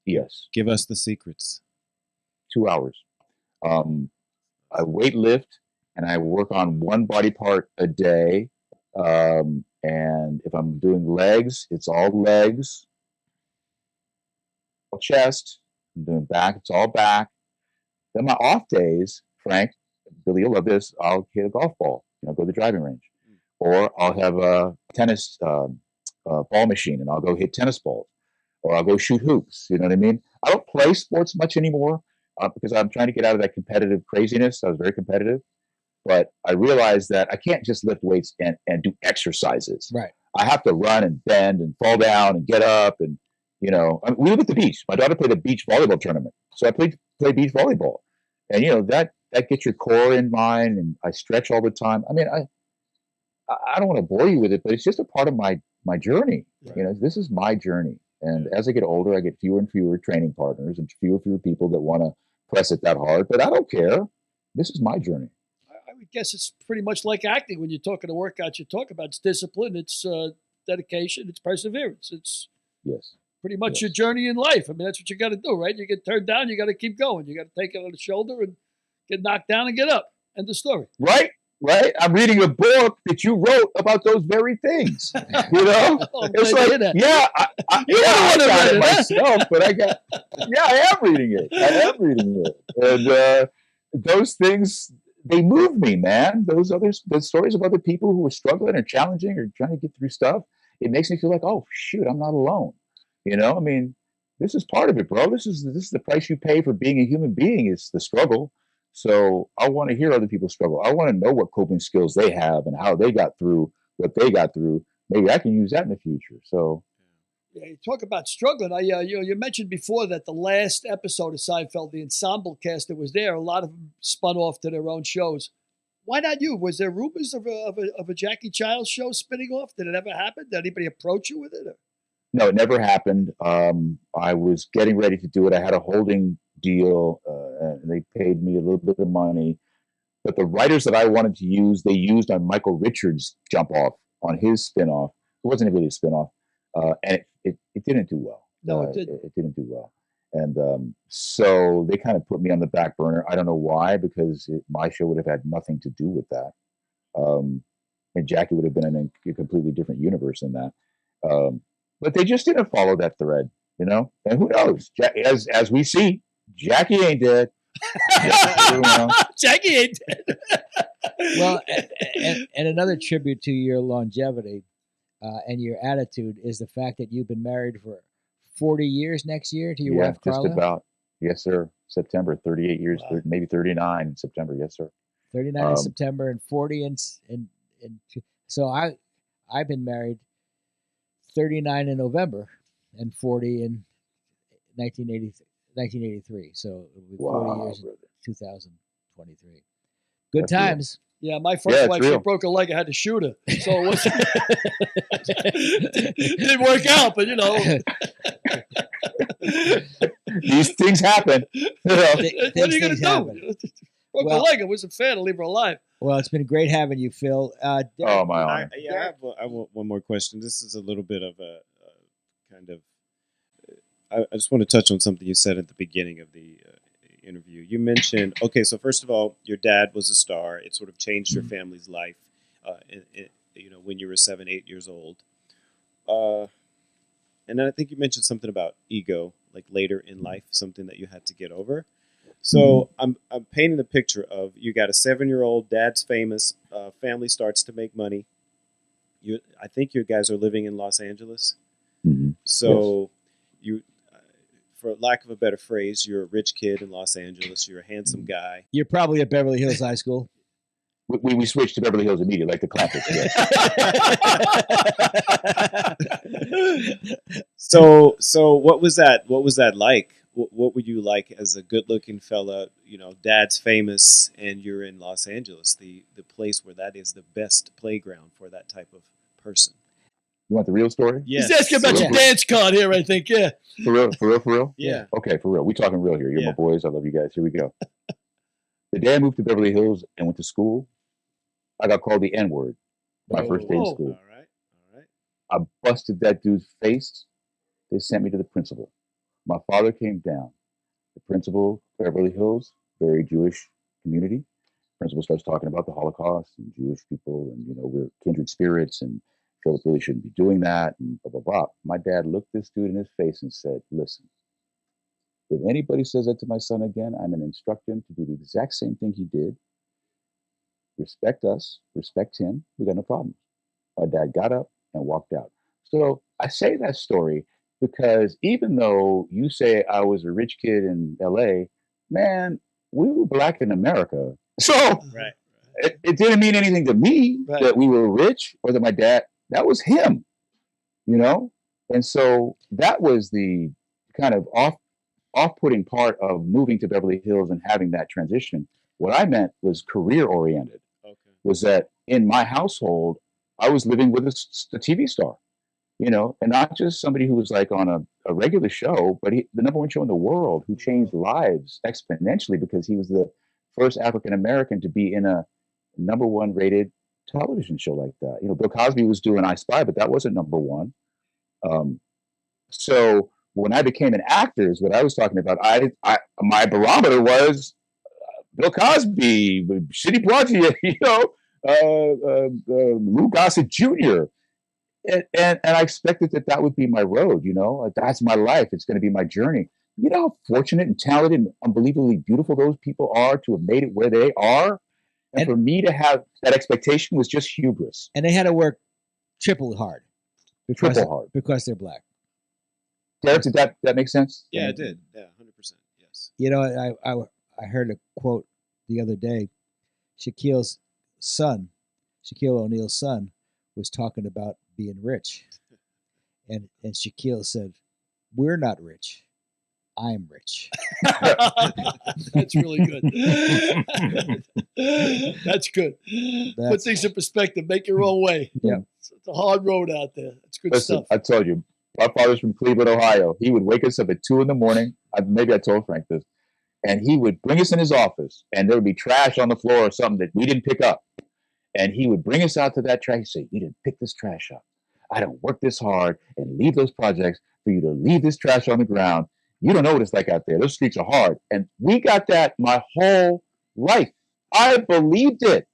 Yes. Give us the secrets. 2 hours. I weight lift and I work on one body part a day. And if I'm doing legs, it's all legs, all chest. I'm doing back, it's all back. Then my off days, Frank, Billy, you'll love this. I'll hit a golf ball, go to the driving range. Or I'll have a tennis ball machine and I'll go hit tennis balls. Or I'll go shoot hoops. You know what I mean? I don't play sports much anymore because I'm trying to get out of that competitive craziness. I was very competitive. But I realized that I can't just lift weights and do exercises. Right. I have to run and bend and fall down and get up. And, we live at the beach. My daughter played a beach volleyball tournament. So I play beach volleyball. And, that gets your core in line. And I stretch all the time. I mean, I don't want to bore you with it, but it's just a part of my journey. Right. This is my journey. And as I get older, I get fewer and fewer training partners and fewer people that want to press it that hard. But I don't care. This is my journey. I would guess it's pretty much like acting. When you're talking to workouts, you talk about it's discipline, it's dedication, it's perseverance. It's pretty much your journey in life. I mean, that's what you got to do, right? You get turned down, you got to keep going. You got to take it on the shoulder and get knocked down and get up. End of story. Right. I'm reading a book that you wrote about those very things. It's like, I got it myself, but I am reading it. And those things, they move me, man. Those stories of other people who are struggling or challenging or trying to get through stuff, it makes me feel like, oh shoot, I'm not alone. I mean, this is part of it, bro. This is the price you pay for being a human being, is the struggle. So I want to hear other people struggle. I want to know what coping skills they have and how they got through what they got through. Maybe I can use that in the future. So, you talk about struggling. You mentioned before that the last episode of Seinfeld, the ensemble cast that was there, a lot of them spun off to their own shows. Why not you? Was there rumors of a Jackie Chiles show spinning off? Did it ever happen? Did anybody approach you with it? Or? No, it never happened. I was getting ready to do it. I had a holding deal, and they paid me a little bit of money. But the writers that I wanted to use, they used on Michael Richards' jump off on his spinoff. It wasn't really a spinoff, and it didn't do well. No, it didn't. It didn't do well, and so they kind of put me on the back burner. I don't know why, because my show would have had nothing to do with that, and Jackie would have been in a completely different universe than that. But they just didn't follow that thread, And who knows? As we see, Jackie ain't dead. Jackie ain't dead. Well, and another tribute to your longevity and your attitude is the fact that you've been married for 40 years next year to your wife, Carla? Just about. Yes, sir. September, 38 years, wow. Maybe 39 in September. Yes, sir. 39 in September and 40 in so I've been married 39 in November and 40 in 1983. So it'll be 40 years in 2023. Good That's real. times. Yeah, my first it's wife, she real. broke her leg. I had to shoot her. So it wasn't, didn't work out, but These things happen. what are you going to things do? happen. Broke her leg. It wasn't fair to leave her alive. Well, it's been great having you, Phil. Derek, Oh, my honor. I have one more question. This is a little bit of a kind of. I just want to touch on something you said at the beginning of the interview. You mentioned, okay, so first of all, your dad was a star. It sort of changed your family's life, when you were 7, 8 years old. And then I think you mentioned something about ego, like later in life, something that you had to get over. So I'm painting the picture of you got a 7-year-old, dad's famous, family starts to make money. I think you guys are living in Los Angeles. Mm-hmm. So you, for lack of a better phrase, you're a rich kid in Los Angeles. You're a handsome guy. you're probably at Beverly Hills High School. We switched to Beverly Hills immediately, like the Clampets. Yes. So what was that? What was that like? What were you like as a good-looking fella? Dad's famous, and you're in Los Angeles, the place where that is the best playground for that type of person. You want the real story? Yes. He's asking about your dance card here, I think. Yeah. For real? Yeah. Okay, for real. We're talking real here. You're Yeah. my boys. I love you guys. Here we go. The day I moved to Beverly Hills and went to school, I got called the N-word my first day in Whoa. school. All right. I busted that dude's face. They sent me to the principal. My father came down. The principal, Beverly Hills, very Jewish community. Principal starts talking about the Holocaust and Jewish people, and we're kindred spirits, and Philip really shouldn't be doing that, and blah blah blah. My dad looked this dude in his face and said, "Listen, if anybody says that to my son again, I'm going to instruct him to do the exact same thing he did. Respect us, respect him. We got no problems." My dad got up and walked out. So I say that story because even though you say I was a rich kid in LA, man, we were black in America. So Right. it didn't mean anything to me Right. that we were rich or that my dad, that was him, And so that was the kind of off-putting part of moving to Beverly Hills and having that transition. What I meant was career oriented. Okay. Was that in my household, I was living with a TV star, and not just somebody who was like on a regular show, but the number one show in the world who changed lives exponentially because he was the first African American to be in a number one rated television show like that. Bill Cosby was doing I Spy, but that wasn't number one. So when I became an actor, is what I was talking about. My barometer was Bill Cosby, Sidney Poitier, Lou Gossett Jr. And I expected that would be my road. That's my life. It's going to be my journey. You know how fortunate and talented and unbelievably beautiful those people are to have made it where they are. And for me to have that expectation was just hubris. And they had to work triple hard. Because they're black. Derek, did that make sense? Yeah, it did. Yeah, 100%. Yes. I heard a quote the other day. Shaquille O'Neal's son, was talking about being rich. And Shaquille said, "We're not rich. I'm rich." That's really good. That's good. Put things in perspective. Make your own way. Yeah. It's a hard road out there. It's good Listen, stuff. I told you, my father's from Cleveland, Ohio. He would wake us up at 2 a.m. Maybe I told Frank this. And he would bring us in his office, and there would be trash on the floor or something that we didn't pick up. And he would bring us out to that trash. He'd say, "You didn't pick this trash up. I don't work this hard and leave those projects for you to leave this trash on the ground. You don't know what it's like out there. Those streets are hard." And we got that my whole life. I believed it.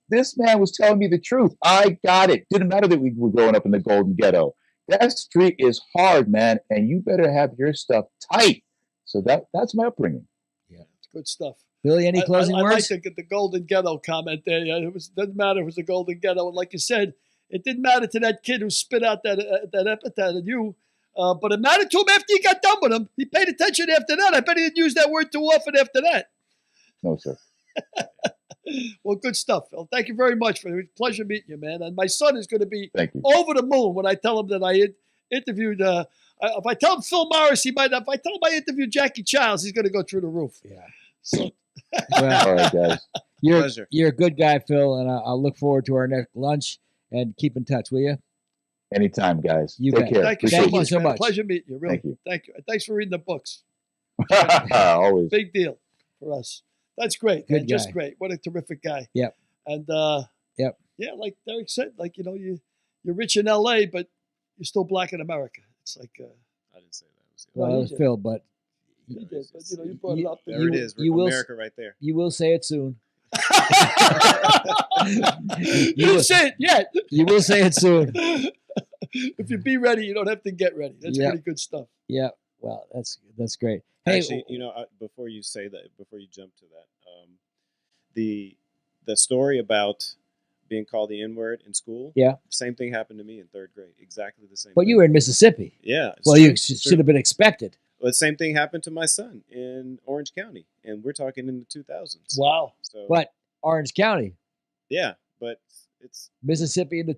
This man was telling me the truth. I got it. Didn't matter that we were growing up in the Golden Ghetto. That street is hard, man, and you better have your stuff tight. So that's my upbringing. Yeah, it's good stuff. Billy, any closing words? I like the Golden Ghetto comment there. Yeah, doesn't matter if it was the Golden Ghetto. And like you said, it didn't matter to that kid who spit out that epithet at you. But it mattered to him after you got done with him. He paid attention after that. I bet he didn't use that word too often after that. No, sir. Well, good stuff, Phil. Thank you very much. It was a pleasure meeting you, man. And my son is going to be Thank you. over the moon when I tell him that I interviewed. If I tell him Phil Morris, he might. If I tell him I interviewed Jackie Chiles, he's going to go through the roof. Yeah. So, Well, All right, guys. you're a good guy, Phil, and I'll look forward to our next lunch and keep in touch, will you? Anytime, guys. You Take bet. care. thank you Thank you much, so man. much. Pleasure meeting you. Really. Thank you. Thank you. And thanks for reading the books. Always. Big deal for us. That's great, man. Good Just guy. great. What a terrific guy. Yep. And Yep. yeah, like Derek said, like you're rich in L.A., but you're still black in America. It's like I didn't say that. It was Well, No, it you was did. Phil, but you did, but you brought it up. there it is. you will- America right there. you will say it soon. You didn't say it yet. You will say it soon. If you be ready, you don't have to get ready. That's Yep. pretty good stuff. Yeah. Well, that's great. Hey, Actually, before you say that, before you jump to that, the story about being called the N-word in school. Yeah. Same thing happened to me in third grade. Exactly the same. but thing. you were in Mississippi. Yeah. it's Well, true, you it's true. should have been expected. Well, the same thing happened to my son in Orange County, and we're talking in the 2000s. Wow. So, But Orange County, yeah, but it's Mississippi, in the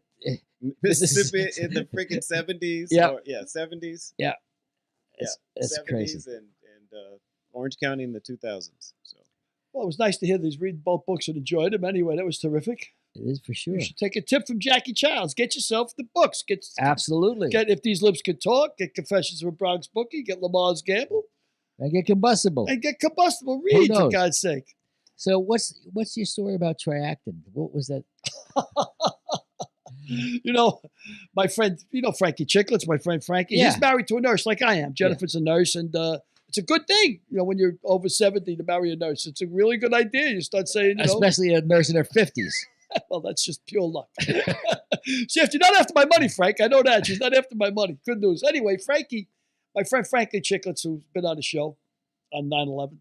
Mississippi in the freaking 70s. Yeah. 70s. it's 70s crazy. and Orange County in the 2000s. So Well, it was nice to hear these read both books and enjoyed them. Anyway, that was terrific. It is for sure. You should take a tip from Jackie Chiles. Get yourself the books. Absolutely. Get If These Lips Could Talk. Get Confessions of a Bronx Bookie. Get Lamar's Gamble. And get combustible. And get Combustible. Read, for knows? God's sake. So what's your story about triactin? What was that? My friend, Frankie Chicklets, my friend Frankie. Yeah. He's married to a nurse like I am. Jennifer's a nurse, and it's a good thing, when you're over 70 to marry a nurse. It's a really good idea. You start saying, Especially a nurse in her 50s. well, that's just pure luck. See, if you're not after my money, Frank, I know that. She's not after my money. Good news. Anyway, Frankie, my friend Frankie Chicklets, who's been on the show on 9/11,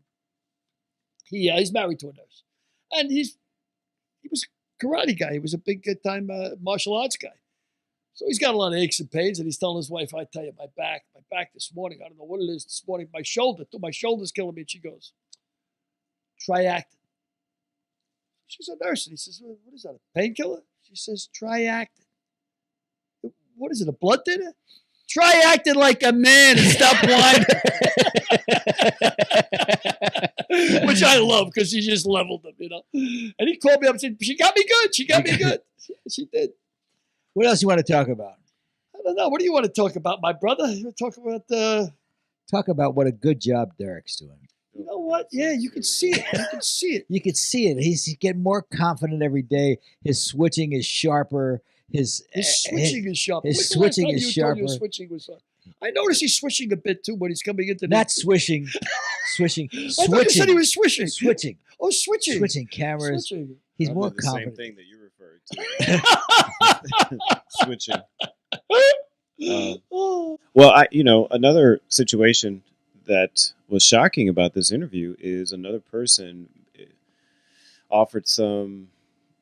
he's married to a nurse. And he was a karate guy. He was a big time martial arts guy. So he's got a lot of aches and pains, and he's telling his wife, I tell you, my back this morning, I don't know what it is this morning, my shoulder's killing me. And she goes, try acting. She's a nurse. And he says, what is that, a painkiller? She says, try acting. What is it, a blood thinner? Try acting like a man and stop whining. Which I love because she just leveled him, And he called me up and said, she got me good. She got me good. She did. What else you want to talk about? I don't know. What do you want to talk about, my brother? You want to talk about Talk about what a good job Derek's doing. You know what? Yeah, you can see it. You can see it. You can see it. He's getting more confident every day. His switching is sharper. His switching is sharper. His switching is sharper. Switching was I noticed he's switching a bit too when he's coming into Not swishing. Switching. I thought you said he was swishing. Switching. Oh, switching. Switching cameras. Switching. He's Probably more the confident. same thing that you referred to. Switching. Well, another situation that was shocking about this interview is another person offered some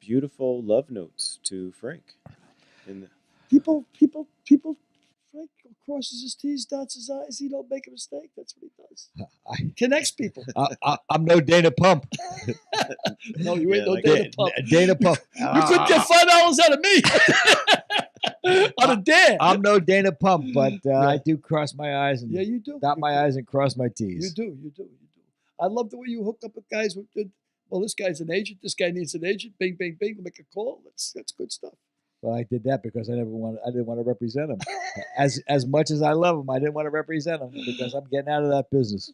beautiful love notes to Frank. People. Frank crosses his T's, dots his I's. He don't make a mistake. That's what he does. Connects people. I'm no Dana Pump. No, you ain't no like Dana Pump. Dana Pump. You couldn't get $5 out of me on a dare. I'm no Dana Pump, but I do cross my eyes and you do. dot my I's and cross my You T's. do. I love the way you hook up with guys with good. Well, this guy's an agent. This guy needs an agent. Bing, bing, bing. Make a call. That's good stuff. Well, I did that because I didn't want to represent him. As much as I love him, I didn't want to represent him because I'm getting out of that business.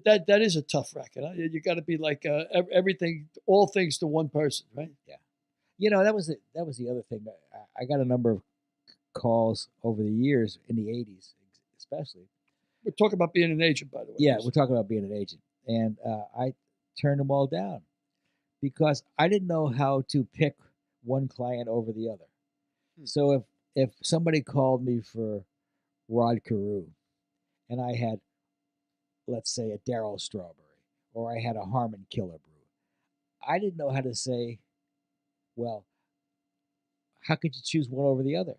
That is a tough racket. Huh? You got to be like everything, all things to one person, right? Yeah. That was the other thing. I got a number of calls over the years in the 80s, especially. We're talking about being an agent, by the way. Yeah, we're talking about being an agent, and I turned them all down because I didn't know how to pick one client over the other. So if somebody called me for Rod Carew, and I had, let's say, a Darryl Strawberry, or I had a Harmon Killer Brew, I didn't know how to say, well, how could you choose one over the other?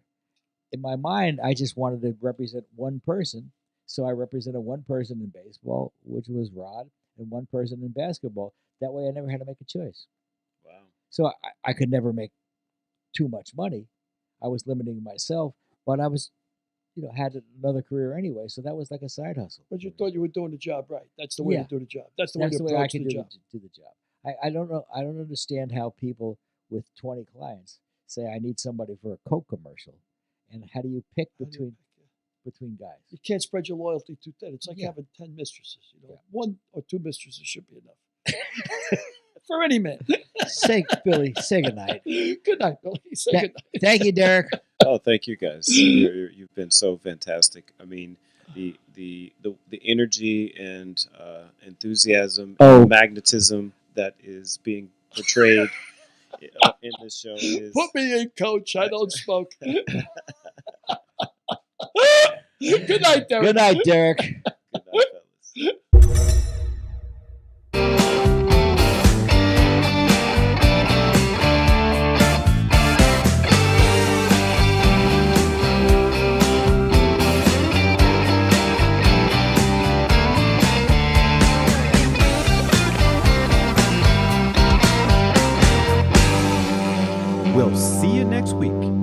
In my mind, I just wanted to represent one person, so I represented one person in baseball, which was Rod, and one person in basketball, That way I never had to make a choice. Wow. So I could never make too much money. I was limiting myself, but I was, had another career anyway. So that was like a side hustle. But you thought you were doing the job right. That's the way Yeah. to do the job. That's the way That's to the way I approach could the job. do the job. I don't know. I don't understand how people with 20 clients say, I need somebody for a Coke commercial. And how do you pick between guys? You can't spread your loyalty too thin. It's like Yeah. having 10 mistresses. Yeah. 1 or 2 mistresses should be enough. For any man. Say, Billy, say goodnight. Good night, Billy. Say good night. Thank you, Derek. Oh, thank you guys. You've been so fantastic. I mean, the energy and enthusiasm and magnetism that is being portrayed in this show is. Put me in, coach. I don't smoke. Good night, Derek. Good night, Derek. Good night, fellas. We'll see you next week.